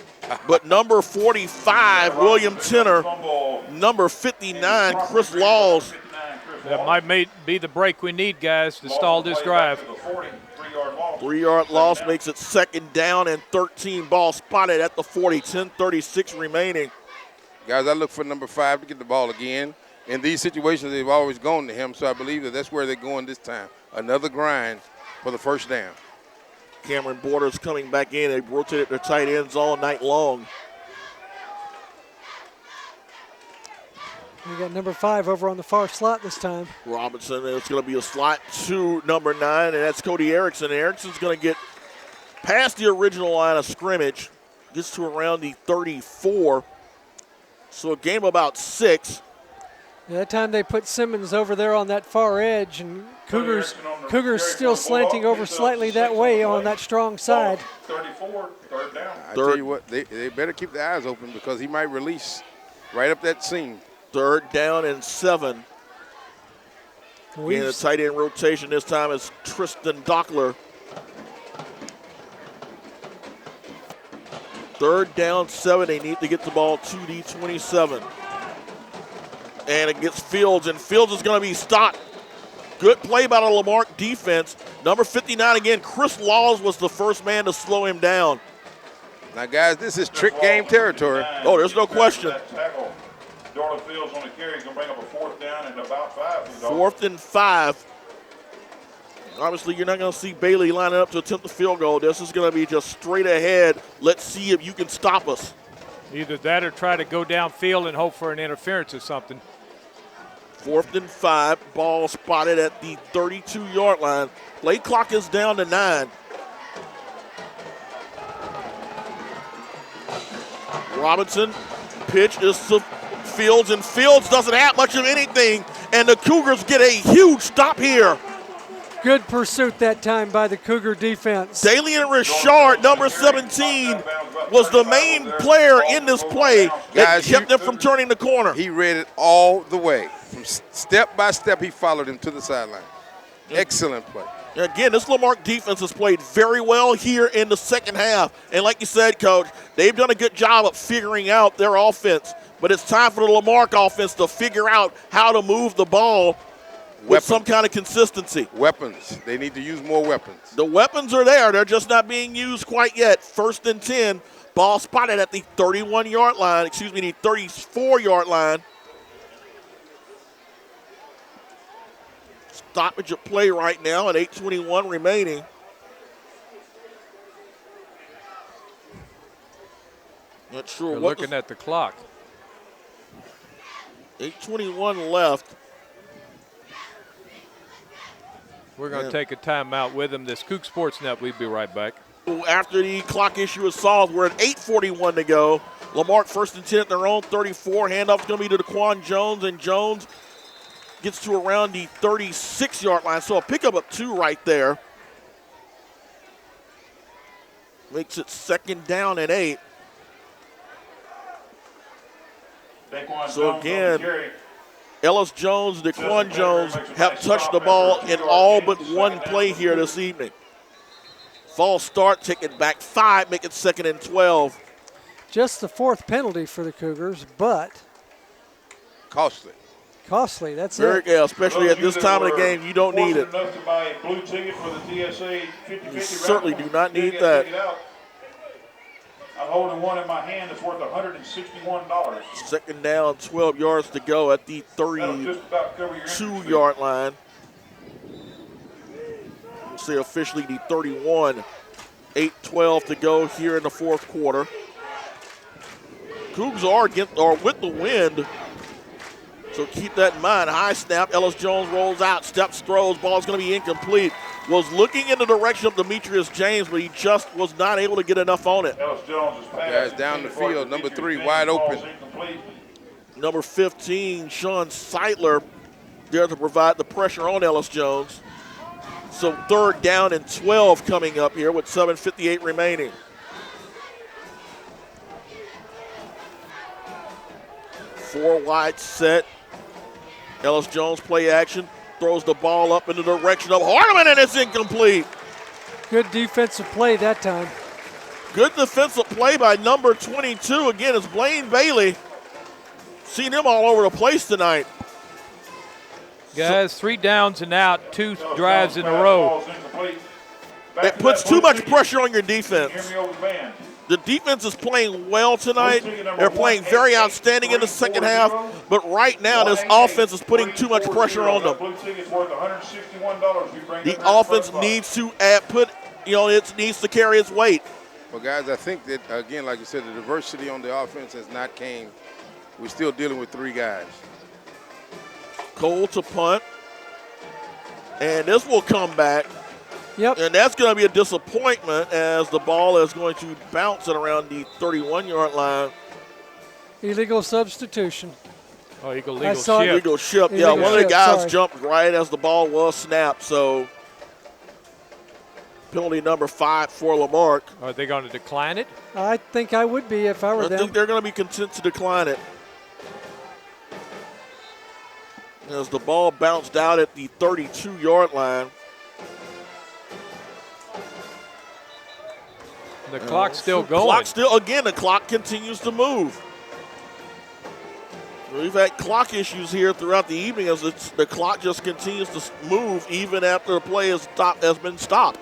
But number 45, William Tenner. Number 59, Chris Laws. That might be the break we need, guys, to stall this drive. 3-yard loss makes it 2nd down and 13. Ball spotted at the 40, 10:36 remaining. Guys, I look for number 5 to get the ball again. In these situations, they've always gone to him, so I believe that's where they're going this time. Another grind for the first down. Cameron Borders coming back in. They've rotated their tight ends all night long. We got number 5 over on the far slot this time. Robinson, it's going to be a slot to number 9, and that's Cody Erickson. Erickson's going to get past the original line of scrimmage, gets to around the 34. So a game about 6. That time they put Simmons over there on that far edge, and Cougars still slanting over slightly that way on that strong side. 34, third down. I tell you what, they better keep their eyes open because he might release right up that seam. 3rd down and 7. Again, the tight end rotation this time is Tristan Dockler. 3rd down, 7. They need to get the ball to the 27. And it gets Fields, and Fields is going to be stopped. Good play by the Lamarque defense. Number 59 again, Chris Laws was the first man to slow him down. Now, guys, this is trick game territory. Oh, there's no question. Darla Fields on the carry is going to bring up a 4th down and about 5. 4th and 5. Obviously, you're not going to see Bailey lining up to attempt the field goal. This is going to be just straight ahead. Let's see if you can stop us. Either that or try to go downfield and hope for an interference or something. 4th and 5. Ball spotted at the 32-yard line. Play clock is down to 9. Robinson, pitch is to Fields, and Fields doesn't have much of anything, and the Cougars get a huge stop here. Good pursuit that time by the Cougar defense. Dalian Richard, number 17, was the main player in this play that kept them from turning the corner. He read it all the way. From step by step, he followed him to the sideline. Excellent play. Again, this Lamarque defense has played very well here in the second half. And like you said, Coach, they've done a good job of figuring out their offense. But it's time for the Lamarque offense to figure out how to move the ball with some kind of consistency. Weapons. They need to use more weapons. The weapons are there. They're just not being used quite yet. 1st and 10. Ball spotted at the 31-yard line. Excuse me, the 34-yard line. Stoppage of play right now at 8:21 remaining. Not sure You're what looking at the clock. 8:21 left. We're going to take a timeout with them. This Coug Sports Net. We'll be right back. After the clock issue is solved, we're at 8:41 to go. Lamarque 1st and 10 at their own 34. Handoff's going to be to Daquan Jones, and Jones gets to around the 36-yard line. So a pickup of 2 right there. Makes it 2nd down and 8. So again, Ellis Jones, Daquan Jones have touched the ball in all but one play here this evening. False start, take it back 5, make it 2nd and 12. Just the 4th penalty for the Cougars, but Costly. costly. That's Very, it. yeah, especially at this time of the game, you don't need it. Enough to buy a blue ticket for the TSA 50/50 You certainly do not need that. I'm holding one in my hand that's worth $161. 2nd down, 12 yards to go at the 32-yard line. We'll say officially the 31. 8:12 to go here in the 4th quarter. Cougs are with the wind, so keep that in mind. High snap, Ellis Jones rolls out, steps, throws, ball's going to be incomplete. Was looking in the direction of Demetrius James, but he just was not able to get enough on it. Ellis Jones is Guys down the field, number 3 wide open. Number 15, Sean Seidler, there to provide the pressure on Ellis Jones. So 3rd down and 12 coming up here with 7:58 remaining. Four wide set. Ellis Jones play action. Throws the ball up in the direction of Hardeman, and it's incomplete. Good defensive play that time. Good defensive play by number 22. Again, it's Blaine Bailey. Seen him all over the place tonight. Guys, 3 downs and out, 2 drives in a row. It puts too much pressure on your defense. The defense is playing well tonight. They're playing very outstanding in the second half, but right now this offense is putting too much pressure on them. The offense needs to it needs to carry its weight. Well, guys, I think that, again, like you said, the diversity on the offense has not came. We're still dealing with 3 guys. Cole to punt. And this will come back. Yep. And that's going to be a disappointment as the ball is going to bounce at around the 31-yard line. Illegal substitution. Oh, I illegal saw it. ship. Illegal ship. Yeah, Illegal one of the ship, guys sorry. jumped right as the ball was snapped. So penalty number 5 for Lamarque. Are they going to decline it? I think I would be if I were I them. think they're going to be content to decline it. As the ball bounced out at the 32-yard line. The clock's still going. The clock continues to move. We've had clock issues here throughout the evening as the clock just continues to move even after the play has been stopped.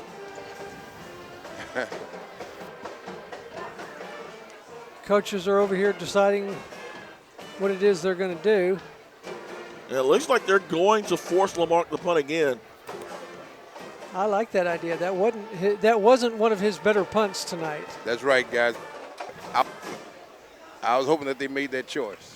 Coaches are over here deciding what it is they're going to do. And it looks like they're going to force Lamarque to punt again. I like that idea. That wasn't one of his better punts tonight. That's right, guys. I was hoping that they made that choice.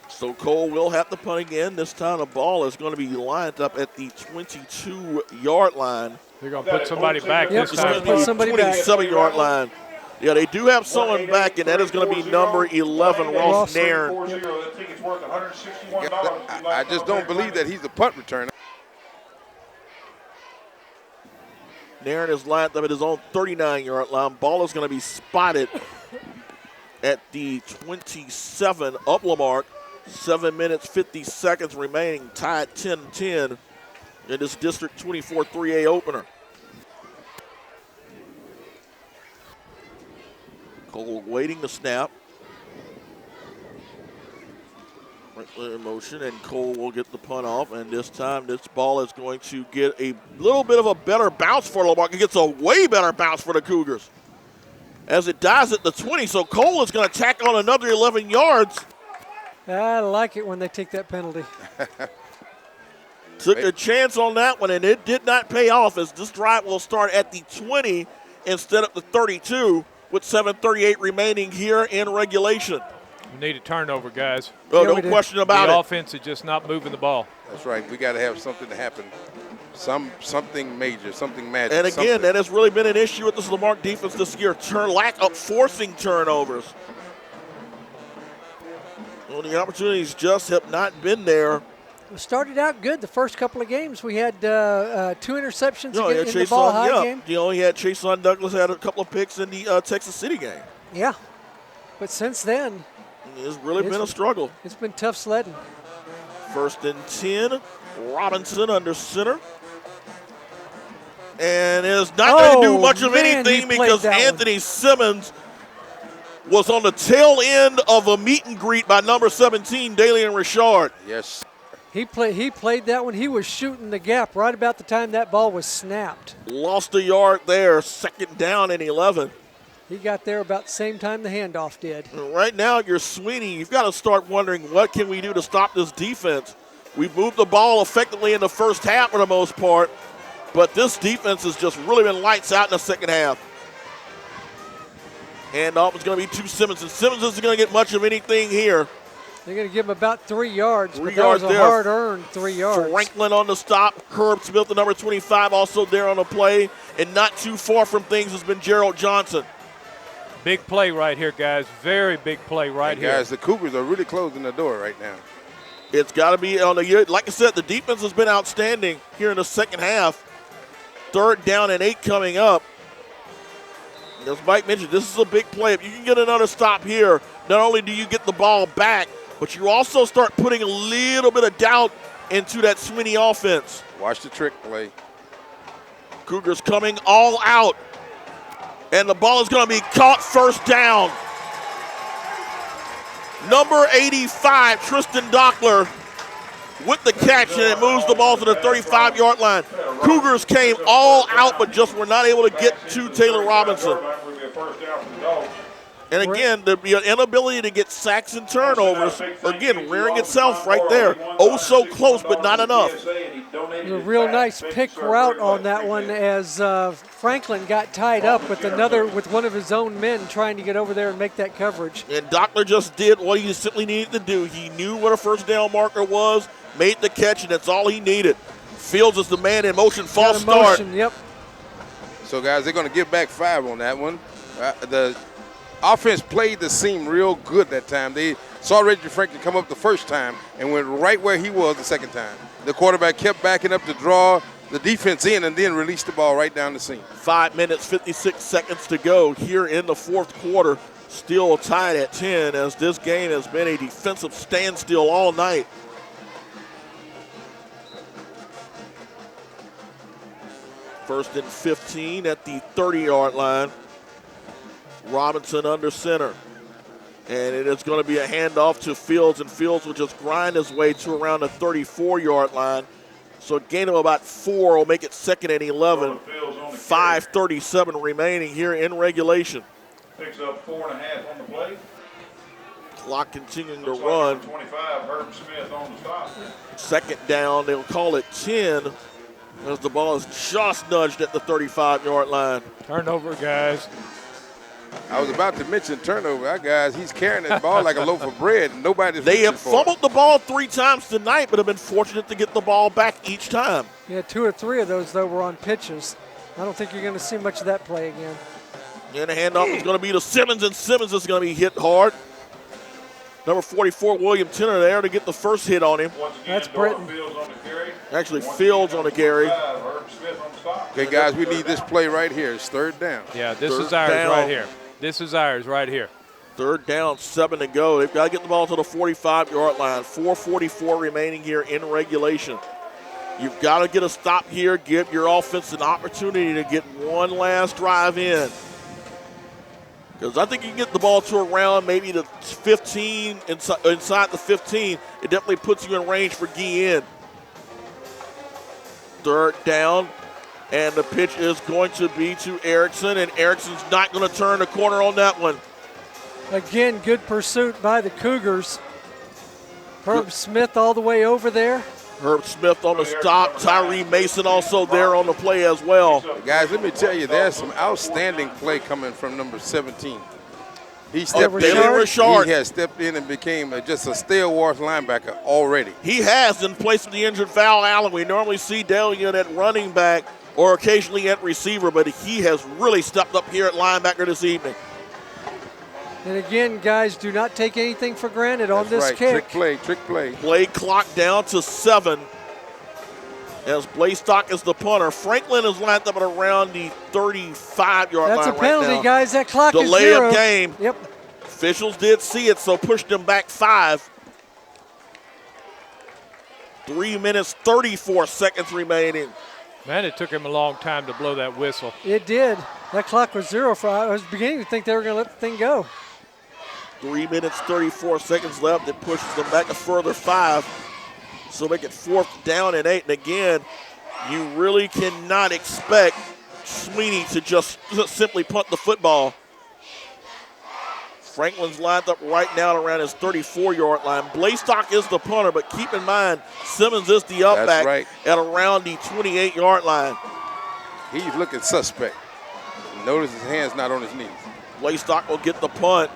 So Cole will have to punt again. This time the ball is going to be lined up at the 22-yard line. They're going to put somebody back Yep, this time. put somebody back. 27-yard line. Yeah, they do have someone back, and that is going to be number 11, Ross Nairn. I just don't believe that he's a punt returner. Nairn is lined up at his own 39-yard line. Ball is going to be spotted at the 27 of Lamarque. 7 minutes, 50 seconds remaining, tied 10-10 in this District 24 3A opener. Cole waiting to snap. Right in motion, and Cole will get the punt off, and this time this ball is going to get a little bit of a better bounce for Lamarque. It gets a way better bounce for the Cougars as it dies at the 20, so Cole is going to tack on another 11 yards. I like it when they take that penalty. Took a chance on that one, and it did not pay off as this drive will start at the 20 instead of the 32 with 7:38 remaining here in regulation. We need a turnover, guys. Oh, Yeah, no we do. question about The it. offense is just not moving the ball. That's right. We got to have something to happen. Something major, something magic. And again, something. that has really been an issue with this Lamarque defense this year. Lack of forcing turnovers. Well, the opportunities just have not been there. We started out good the first couple of games. We had 2 interceptions in the ball high game. You know, he had Chaseon Douglas had a couple of picks in the Texas City game. Yeah. But since then, It's really been a struggle. it's been tough sledding. 1st and 10. Robinson under center. And is not going to do much of man, anything he played because that one. Anthony Simmons was on the tail end of a meet and greet by number 17, Dalian Richard. Yes. He played that one. He was shooting the gap right about the time that ball was snapped. Lost a yard there, 2nd down and 11. He got there about the same time the handoff did. Right now, you're Sweeny. You've got to start wondering, what can we do to stop this defense? We've moved the ball effectively in the first half for the most part, but this defense has just really been lights out in the second half. Handoff is going to be to Simmons, and Simmons isn't going to get much of anything here. They're going to give him about 3 yards, 3 but that was yards a there. hard-earned 3 yards. Franklin on the stop. Herb Smith, the number 25, also there on the play. And not too far from things has been Gerald Johnson. Big play right here, guys. Very big play right here. Guys, the Cougars are really closing the door right now. It's got to be on the, like I said, the defense has been outstanding here in the second half. 3rd down and 8 coming up. As Mike mentioned, this is a big play. If you can get another stop here, not only do you get the ball back, but you also start putting a little bit of doubt into that Sweeny offense. Watch the trick play. Cougars coming all out. And the ball is going to be caught, 1st down. Number 85, Tristan Dockler with the catch, and it moves the ball to the 35-yard line. Cougars came all out, but just were not able to get to Taylor Robinson. And again, the inability to get sacks and turnovers, again, rearing itself right there. Oh, so close, but not enough. It was a real nice pick route on that one as Franklin got tied up with one of his own men trying to get over there and make that coverage. And Dockler just did what he simply needed to do. He knew what a first down marker was, made the catch, and that's all he needed. Fields is the man in motion, false start. Yep. So, guys, they're going to give back 5 on that one. The offense played the seam real good that time. They saw Reggie Franklin come up the first time and went right where he was the second time. The quarterback kept backing up to draw the defense in and then released the ball right down the seam. 5 minutes, 56 seconds to go here in the fourth quarter. Still tied at 10 as this game has been a defensive standstill all night. First and 15 at the 30-yard line. Robinson under center. And it is going to be a handoff to Fields, and Fields will just grind his way to around the 34-yard line. So a gain of about 4 will make it 2nd and 11. 5:37 remaining here in regulation. Picks up 4.5 on the play. Clock continuing to run. 25, Herb Smith on the stop. Second down, they'll call it 10 as the ball is just nudged at the 35-yard line. Turnover, guys. I was about to mention turnover. Our guys, he's carrying that ball like a loaf of bread, and nobody's They have reaching for it. fumbled the ball 3 times tonight, but have been fortunate to get the ball back each time. Yeah, 2 or 3 of those, though, were on pitches. I don't think you're going to see much of that play again. And the handoff is going to be to Simmons, and Simmons is going to be hit hard. Number 44, William Tenner, there to get the first hit on him. That's Britton. Actually, Fields on the carry. Okay, guys, we need this play right here. It's 3rd down. Yeah, this Third is ours down. right here. This is ours right here. 3rd down, 7 to go. They've got to get the ball to the 45-yard line. 4:44 remaining here in regulation. You've got to get a stop here, give your offense an opportunity to get one last drive in. Because I think you can get the ball to around maybe the 15, inside the 15. It definitely puts you in range for Guillen. 3rd down, and the pitch is going to be to Erickson, and Erickson's not going to turn the corner on that one. Again, good pursuit by the Cougars. Herb Smith all the way over there. Herb Smith on the stop. Tyree Mason also there on the play as well. Guys, let me tell you, there's some outstanding play coming from number 17. He Richard. He has stepped in and became just a stalwart linebacker already. He has, in place of the injured Val Allen. We normally see Dalian at running back or occasionally at receiver, but he has really stepped up here at linebacker this evening. And again, guys, do not take anything for granted on this right. kick. Trick play. Play clock down to 7 as Blastock is the punter. Franklin is lined up at around the 35-yard line. That's a penalty, right now. guys. That clock is Delay 0. of game. Yep. Officials did see it, so pushed them back 5. 3 minutes, 34 seconds remaining. Man, it took him a long time to blow that whistle. It did. That clock was 0 for. I was beginning to think they were going to let the thing go. 3 minutes, 34 seconds left. It pushes them back a further 5. So make it 4th down and 8. And again, you really cannot expect Sweeny to just simply punt the football. Franklin's lined up right now around his 34-yard line. Blastock is the punter, but keep in mind, Simmons is the upback at around the 28-yard line. He's looking suspect. Notice his hand's not on his knees. Blastock will get the punt.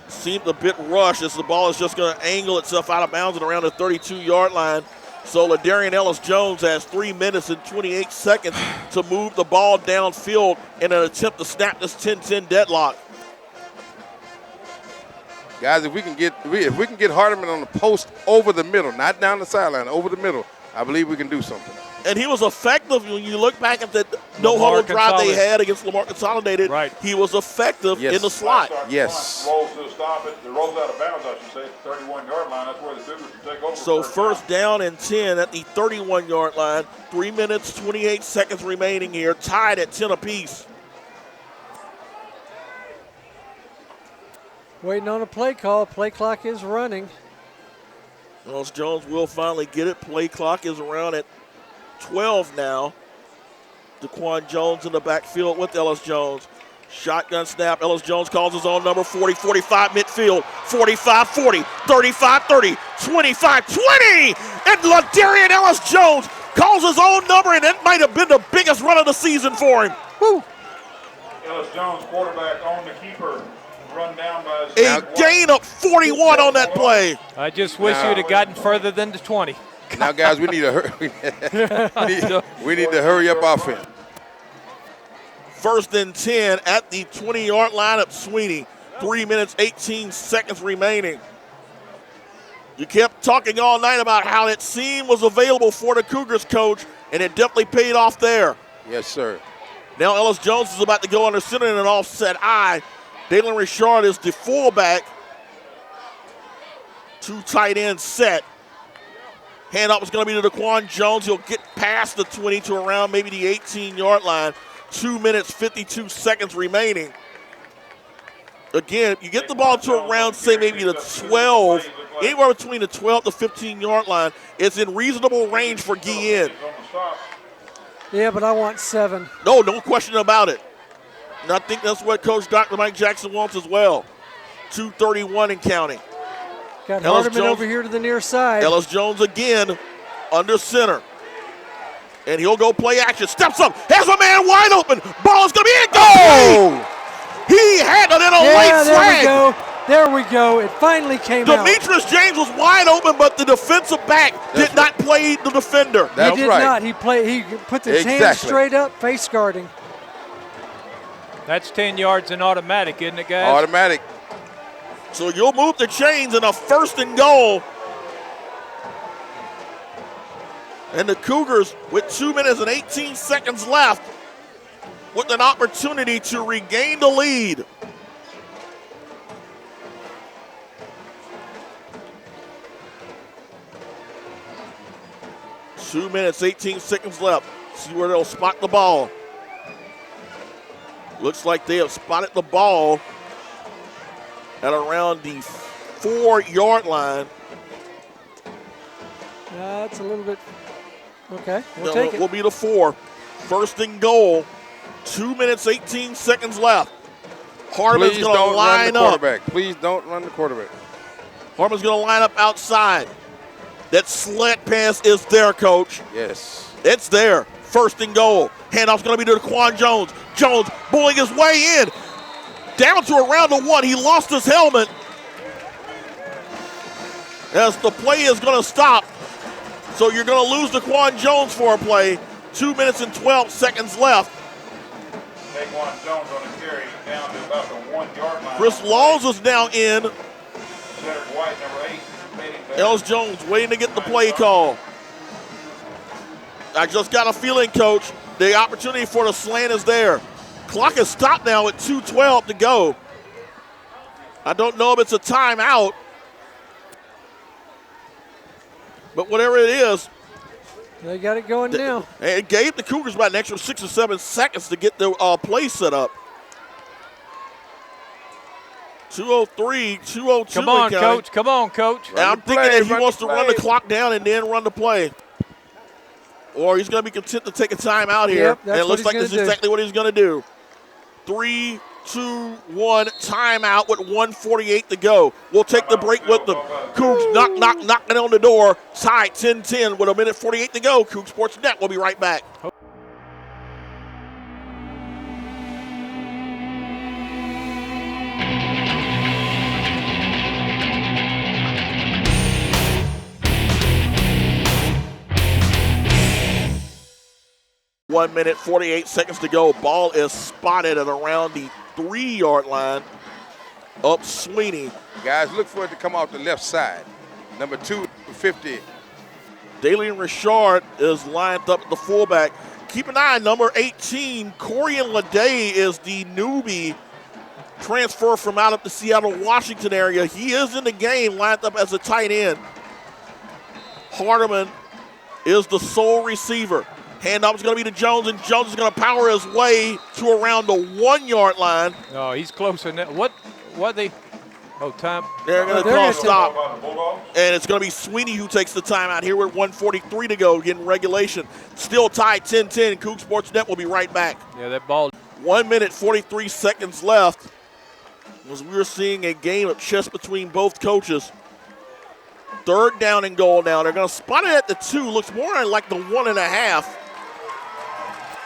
Seemed a bit rushed as the ball is just going to angle itself out of bounds at around the 32-yard line. So LaDarian Ellis-Jones has 3 minutes and 28 seconds to move the ball downfield in an attempt to snap this 10-10 deadlock. Guys, if we can get Hardeman on the post over the middle, not down the sideline, over the middle, I believe we can do something. And he was effective when you look back at the no-huddle drive they had against Lamar Consolidated. Right. He was effective in the slot. Yes. Rolls to the stop it. It rolls out of bounds, I should say, at the 31-yard line. That's where the Cougars can take over. So first down and 10 at the 31-yard line. 3 minutes, 28 seconds remaining here. Tied at 10 apiece. Waiting on a play call. Play clock is running. Ellis-Jones will finally get it. Play clock is around at 12 now. Daquan Jones in the backfield with Ellis-Jones. Shotgun snap. Ellis Jones calls his own number. 40-45 midfield. 45-40, 35-30, 25-20. And LaDarian Ellis Jones calls his own number, and that might have been the biggest run of the season for him. Woo. Ellis Jones, quarterback on the keeper, run down by his A gain of 41 on that play. I just wish you'd have gotten further than the 20. Now, guys, we need to hurry. we need to hurry up offense. 1st and 10 at the 20-yard line of Sweeny. 3 minutes, 18 seconds remaining. You kept talking all night about how that seam was available for the Cougars, coach, and it definitely paid off there. Yes, sir. Now Ellis Jones is about to go under center in an offset eye. Dalen Richard is the fullback. 2 tight ends set. Handoff is going to be to Daquan Jones. He'll get past the 20 to around maybe the 18-yard line. 2 minutes, 52 seconds remaining. Again, you get the ball to around, say, maybe the 12, anywhere between the 12 to 15-yard line. It's in reasonable range for Guillen. Yeah, but I want 7. No question about it. And I think that's what Coach Dr. Mike Jackson wants as well. 2:31 and counting. Got Ellis Hardeman Jones over here to the near side. Ellis Jones again under center. And he'll go play action. Steps up. Has a man wide open. Ball is going to be incomplete. He had it in a late flag. There we go. It finally came out. Demetrius James was wide open, but the defensive back did not play the defender. He did not. He put his hands straight up, face guarding. That's 10 yards and automatic, isn't it, guys? Automatic. So you'll move the chains in a 1st and goal. And the Cougars, with 2 minutes and 18 seconds left, with an opportunity to regain the lead. Two minutes, 18 seconds left. See where they'll spot the ball. Looks like they have spotted the ball at around the 4-yard line. That's a little bit. Okay, we'll take it. Will be the 4. 1st and goal. 2 minutes, 18 seconds left. Harmon's going to line up. Please don't run the quarterback. Harmon's going to line up outside. That slant pass is there, Coach. Yes. It's there. 1st and goal. Handoff's going to be to Daquan Jones. Jones bullying his way in. Down to around the 1. He lost his helmet. As the play is going to stop. So you're going to lose Daquan Jones for a play. 2 minutes and 12 seconds left. Daquan Jones on a carry down to about the 1-yard line. Chris Laws is now in. Cedric White, number 8. Ellis Jones waiting to get the play call. I just got a feeling, Coach, the opportunity for the slant is there. Clock is stopped now at 2:12 to go. I don't know if it's a timeout, but whatever it is, they got it going now. It gave the Cougars about an extra 6 or 7 seconds to get the play set up. 2:03, 2:02. Come on, Coach. Come on, Coach. And I'm thinking that he wants to run the clock down and then run the play. Or he's going to be content to take a timeout here. Yep, and it looks like this is exactly what he's going to do. 3, 2, 1, timeout with 1:48 to go. We'll take the break with them. Cougs knocking on the door. Tied 10-10 with 1:48 to go. Coug Sports Net. We'll be right back. One minute, 48 seconds to go. Ball is spotted at around the 3-yard line up Sweeny. Guys, look for it to come off the left side. Number 250. Dalen Richard is lined up at the fullback. Keep an eye, number 18, Corian Lede is the newbie transfer from out of the Seattle, Washington area. He is in the game, lined up as a tight end. Hardeman is the sole receiver. Handoff is going to be to Jones, and Jones is going to power his way to around the 1-yard line. Oh, he's closer than that. What they? Oh, time. They're going to call stop. And it's going to be Sweeny who takes the timeout here with 1:43 to go, getting regulation. Still tied 10-10. Coug Sports Net will be right back. Yeah, that ball. 1 minute, 43 seconds left. As we're seeing a game of chess between both coaches. 3rd down and goal now. They're going to spot it at the 2. Looks more like the 1.5.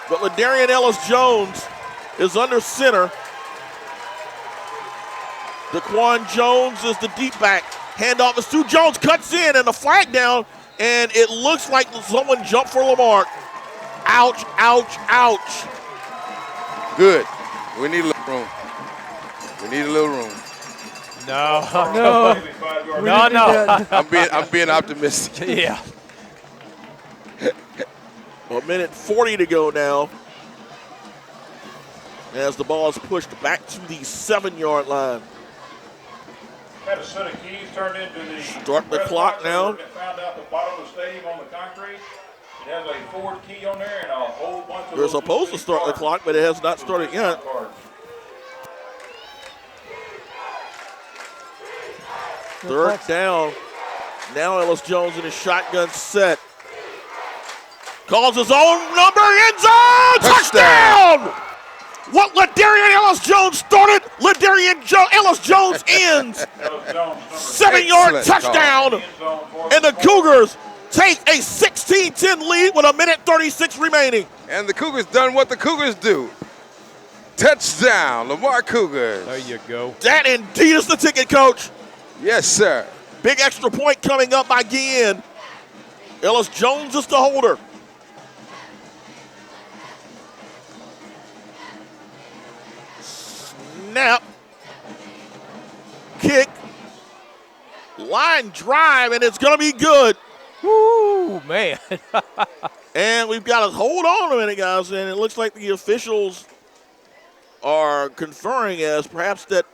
But Ladarian Ellis-Jones is under center. Daquan Jones is the deep back. Handoff is to Jones, cuts in, and the flag down, and it looks like someone jumped for Lamar. Ouch, ouch, ouch. Good. We need a little room. We need a little room. No. No. I'm being optimistic. Yeah. A minute 40 to go now. As the ball is pushed back to the 7-yard line. Had a set of keys turned into the Start the clock now. Found out the bottom of the stadium on the concrete. It has a Ford key on there and a whole bunch of. They're supposed to start the clock, but it has not started yet. Third down. Now Ellis-Jones in his shotgun set. Calls his own number, end zone, touchdown! What Ladarian Ellis-Jones started, Ladarian Ellis-Jones ends. 7-yard touchdown, and the Cougars take a 16-10 lead with 1:36 remaining. And the Cougars done what the Cougars do. Touchdown, Lamar Cougars. There you go. That indeed is the ticket, Coach. Yes, sir. Big extra point coming up by Guillen. Ellis-Jones is the holder. Snap. Kick. Line drive, and it's going to be good. Woo, man. And we've got to hold on a minute, guys, and it looks like the officials are conferring as perhaps that,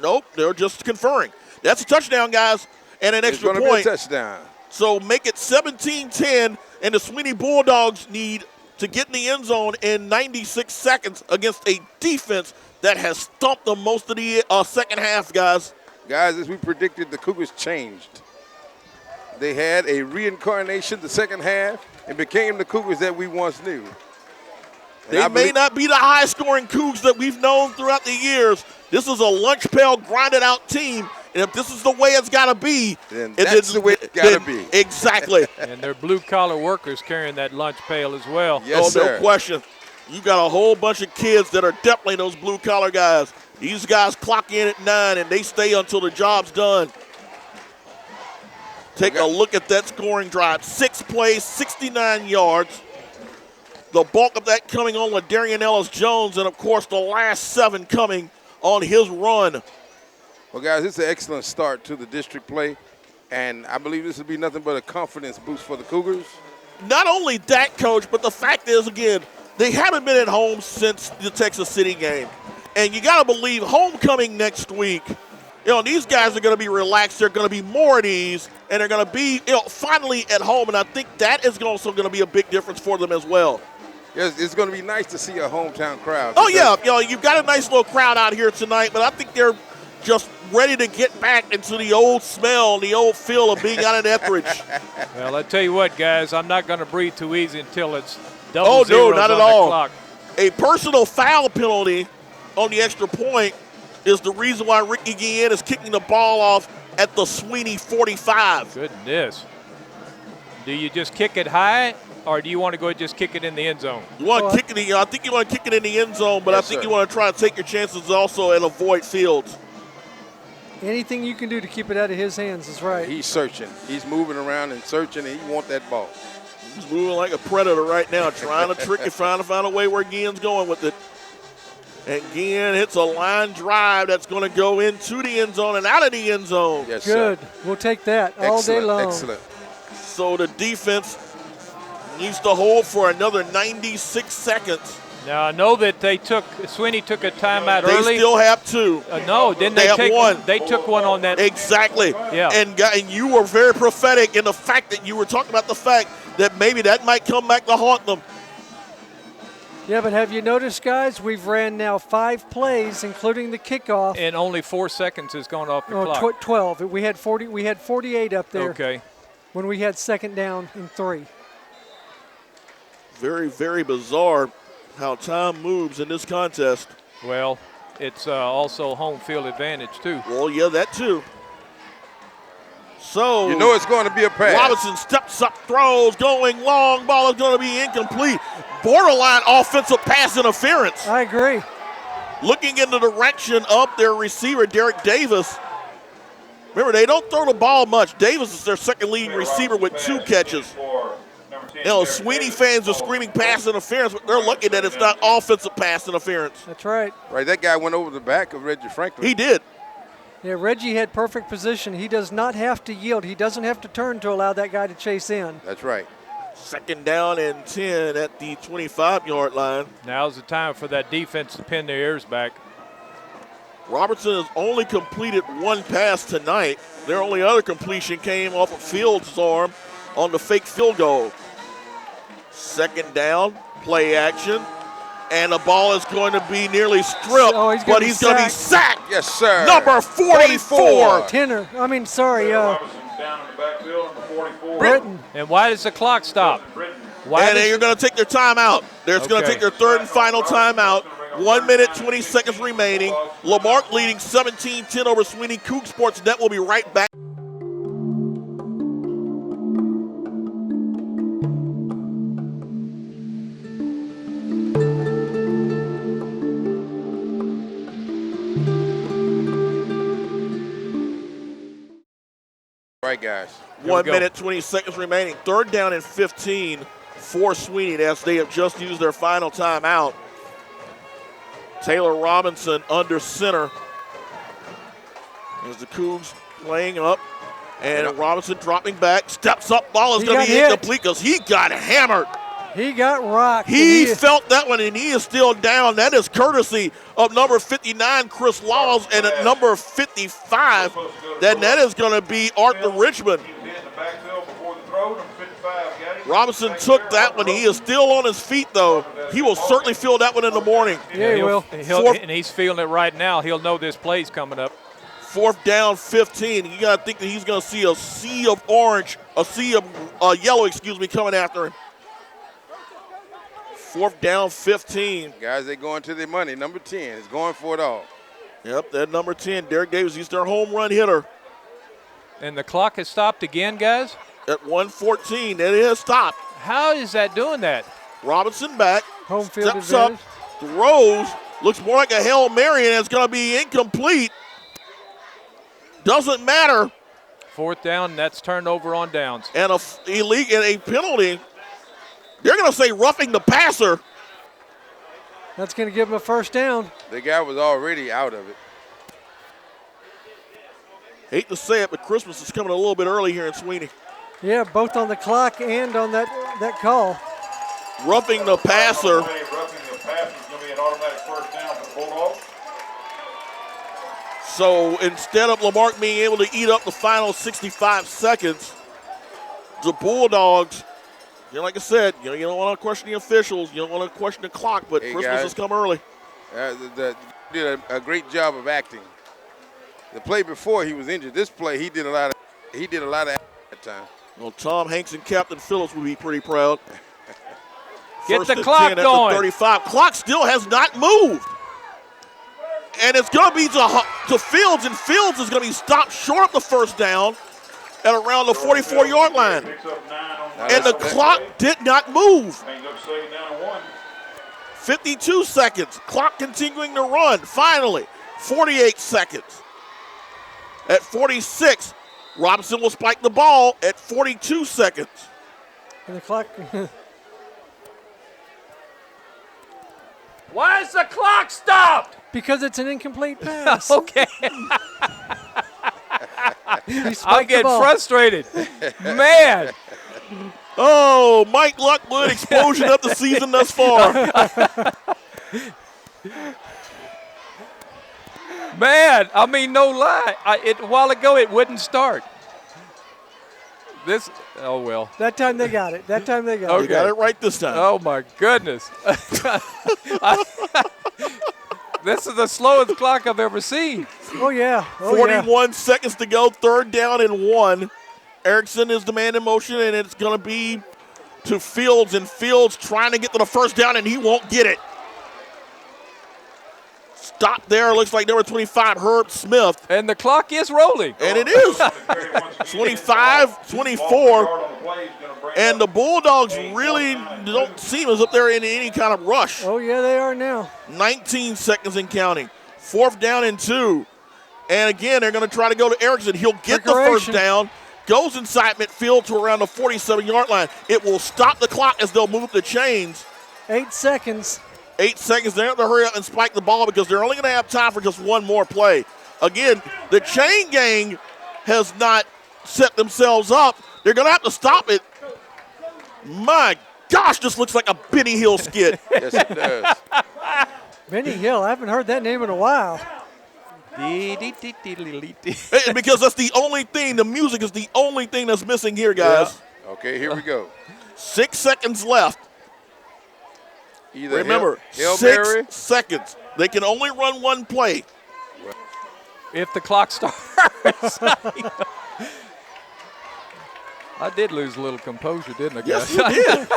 nope, they're just conferring. That's a touchdown, guys, and an extra It's point. going to be a touchdown. So make it 17-10, and the Sweeny Bulldogs need to get in the end zone in 96 seconds against a defense that has stumped them most of the second half, guys. Guys, as we predicted, the Cougars changed. They had a reincarnation the second half and became the Cougars that we once knew. And They may not be the high-scoring Cougs that we've known throughout the years. This is a lunch pail, grinded-out team, and if this is the way it's got to be, Then that's the way it's got to be. Exactly. And they're blue-collar workers carrying that lunch pail as well. Yes, No sir. question. You got a whole bunch of kids that are definitely those blue-collar guys. These guys clock in at 9, and they stay until the job's done. Take a look at that scoring drive. 6 plays, 69 yards. The bulk of that coming on Ladarian Ellis-Jones, and, of course, the last 7 coming on his run. Well, guys, it's an excellent start to the district play, and I believe this will be nothing but a confidence boost for the Cougars. Not only that, Coach, but the fact is, again, they haven't been at home since the Texas City game. And you got to believe homecoming next week, these guys are going to be relaxed. They're going to be more at ease, and they're going to be finally at home. And I think that is also going to be a big difference for them as well. Yes, it's going to be nice to see a hometown crowd. Oh, yeah. You've got a nice little crowd out here tonight, but I think they're just ready to get back into the old smell and the old feel of being out at Etheridge. Well, I tell you what, guys, I'm not going to breathe too easy until it's Oh, double no, zeros not on at all. the clock. A personal foul penalty on the extra point is the reason why Ricky Guillen is kicking the ball off at the Sweeny 45. Goodness. Do you just kick it high, or do you want to go just kick it in the end zone? You want to kick it. I think you want to kick it in the end zone, but Yes, I think sir. you want to try to take your chances also and avoid fields. Anything you can do to keep it out of his hands is right. He's searching. He's moving around and searching, and he wants that ball. He's moving like a predator right now, trying to trick it, trying to find a way where Guillen's going with it. And Guillen hits a line drive that's going to go into the end zone and out of the end zone. Yes, Good. sir. We'll take that all day long. Excellent. So the defense needs to hold for another 96 seconds. Now, I know that Sweeny took a timeout They early. still have 2. No, didn't They they, have take 1. They took one on that. Exactly. Yeah. And you were very prophetic in the fact that you were talking about the fact that maybe that might come back to haunt them. Yeah, but have you noticed, guys, we've ran now 5 plays, including the kickoff. And only 4 seconds has gone off the Oh, clock. 12. We had 40. We had 48 up there. Okay. When we had second down and 3. Very, very bizarre. how time moves in this contest. Well, it's also home field advantage, too. Well, yeah, that too. So You know it's going to be a pass. Robinson steps up, throws, going long. Ball is going to be incomplete. Borderline offensive pass interference. I agree. Looking in the direction of their receiver, Derek Davis. Remember, they don't throw the ball much. Davis is their second leading receiver with 2 catches. You know, Sweeny fans are screaming pass interference, but they're looking at it's not offensive pass interference. That's right. Right, that guy went over the back of Reggie Franklin. He did. Yeah, Reggie had perfect position. He does not have to yield. He doesn't have to turn to allow that guy to chase in. That's right. Second down and 10 at the 25-yard line. Now's the time for that defense to pin their ears back. Robertson has only completed 1 pass tonight. Their only other completion came off of Fields' arm on the fake field goal. Second down, play action. And the ball is going to be nearly stripped, but he's going to be sacked. Yes, sir. Number 44. Tenor. I mean, sorry, Robinson down in the backfield, number 44. Britton. And why does the clock stop? Why And does- you're going to take their timeout. They're going to Okay. take their third and final timeout. 1 minute, 20 seconds remaining. Lamarck leading 17-10 over Sweeny. Coug Sports Net will be right back. Right, guys. we 1 go. minute, 20 seconds remaining. Third down and 15 for Sweeny as they have just used their final timeout. Taylor Robinson under center. As the Cougs playing up. And Robinson dropping back, steps up, ball is He going got to be hit. incomplete because he got hammered. He got rocked. He And felt that one, and he is still down. That is courtesy of number 59, Chris Laws, and at number 55, that is going to be Arthur Richmond. He was in the backfield before the throw, number 55. Got him. Robinson took that one. He is still on his feet, though. He will certainly feel that one in the morning. Yeah, he will. Fourth- And he's feeling it right now. He'll know this play's coming up. Fourth down, 15. You got to think that he's going to see a sea of orange, a sea of yellow, coming after him. Fourth down, 15. Guys, they going to their money. Number 10 is going for it all. Yep, that number 10, Derek Davis, he's their home run hitter. And the clock has stopped again, guys. At 1:14, it is stopped. How is that doing that? Robinson back, Home field steps up, advantage. throws, looks more like a Hail Mary, and it's going to be incomplete. Doesn't matter. Fourth down, that's turned over on downs. And a penalty. They're going to say roughing the passer. That's going to give him a first down. The guy was already out of it. Hate to say it, but Christmas is coming a little bit early here in Sweeny. Yeah, both on the clock and on that call. Roughing the passer. Roughing the passer is going to be an automatic first down for the Bulldogs. So instead of Lamarck being able to eat up the final 65 seconds, the Bulldogs, like I said, you don't want to question the officials, you don't want to question the clock, but Hey, Christmas guys. has come early. Did a great job of acting. The play before he was injured. This play he did a lot of acting that time. Well, Tom Hanks and Captain Phillips would be pretty proud. Get First the and clock 10 at going. the 35. Clock still has not moved. And it's going to be to Fields, and Fields is going to be stopped short of the first down at around the 44-yard line. Picks up 9 on And the clock did not move. Hangs up second down and 1. 52 seconds. Clock continuing to run. Finally, 48 seconds. At 46, Robinson will spike the ball at 42 seconds. And the clock. Why is the clock stopped? Because it's an incomplete pass. Okay, He I'm spiked the getting ball. frustrated. Man, Oh, Mike Luckwood, explosion of the season thus far. man, I mean, no lie. A while ago, it wouldn't start. Oh, well. That time they got it. You Okay. got it right this time. Oh, my goodness. This is the slowest clock I've ever seen. Oh, yeah. 41 seconds to go, third down and 1. Erickson is the man in motion, and it's going to be to Fields, and Fields trying to get to the first down, and he won't get it. stop there. Looks like number 25, Herb Smith. And the clock is rolling. And it is 25, 24. And the Bulldogs really don't seem as if they're in any kind of rush. Oh, yeah, they are now. 19 seconds and counting. 4th down and 2. And again, they're going to try to go to Erickson. He'll get the first down. Goes inside midfield to around the 47-yard line. It will stop the clock as they'll move the chains. 8 seconds. 8 seconds. They have to hurry up and spike the ball because they're only going to have time for just one more play. Again, the chain gang has not set themselves up. They're going to have to stop it. My gosh, this looks like a Benny Hill skit. Yes, it does. Benny Hill, I haven't heard that name in a while. Because that's the only thing, the music is the only thing that's missing here, guys. Yeah. Okay, here we go. 6 seconds left. Remember, Hail 6 Mary. seconds. They can only run one play. If the clock starts. I did lose a little composure, didn't I, guys? Yes, you did.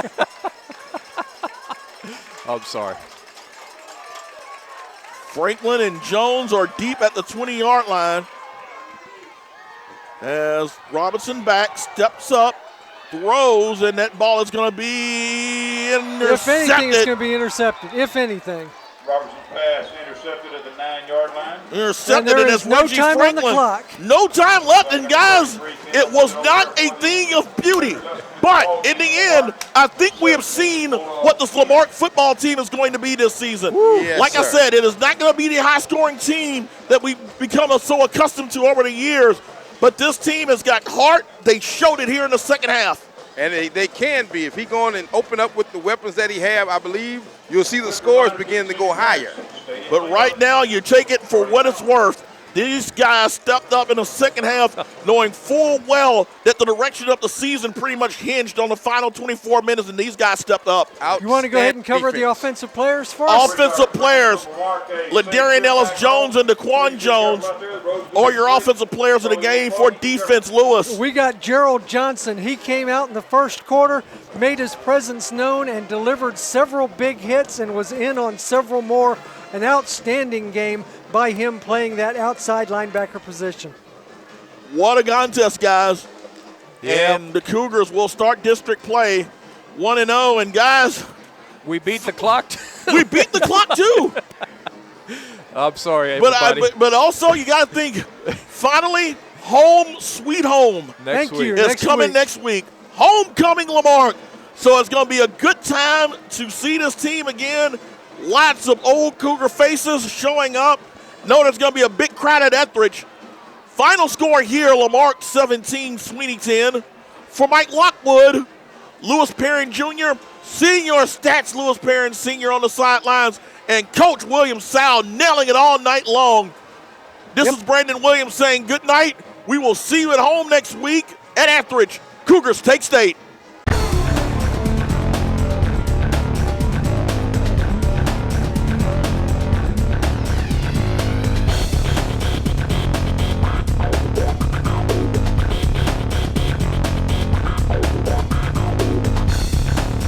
I'm sorry. Franklin and Jones are deep at the 20-yard line. As Robinson back, steps up, throws, and that ball is going to be intercepted. If anything, it's going to be intercepted, if anything. Robertson's pass intercepted at the 9-yard line. Intercepted, And there it's is no Reggie time Franklin. on the clock. No time left, and guys, it was not a thing of beauty. But in the end, I think we have seen what the Lamarque football team is going to be this season. Yes, like I sir. said, it is not going to be the high-scoring team that we've become so accustomed to over the years. But this team has got heart. They showed it here in the second half. And they can be. If he go on and open up with the weapons that he have, I believe you'll see the scores begin to go higher. But right now, you take it for what it's worth. These guys stepped up in the second half, knowing full well that the direction of the season pretty much hinged on the final 24 minutes, and these guys stepped up. You want to go ahead and cover the offensive players for us? Offensive players, Ladarian Ellis-Jones and Daquan Jones, or your offensive players of the game. For defense, Lewis. We got Gerald Johnson. He came out in the first quarter, made his presence known, and delivered several big hits and was in on several more. An outstanding game by him playing that outside linebacker position. What a contest, guys. Yeah. And the Cougars will start district play 1-0. And, guys, We beat the clock. we beat the clock, too. I'm sorry, But, everybody. but also, you got to think, finally, home sweet home Next Thank week. you. is Next coming week. next week. Homecoming Lamarque. So it's going to be a good time to see this team again. Lots of old Cougar faces showing up. Know there's going to be a big crowd at Etheridge. Final score here, Lamarque 17, Sweeny 10. For Mike Lockwood, Lewis Perrin Jr., Senior Stats Lewis Perrin Sr. on the sidelines, and Coach William Sow nailing it all night long. This is Brandon Williams saying good night. We will see you at home next week at Etheridge. Cougars take state.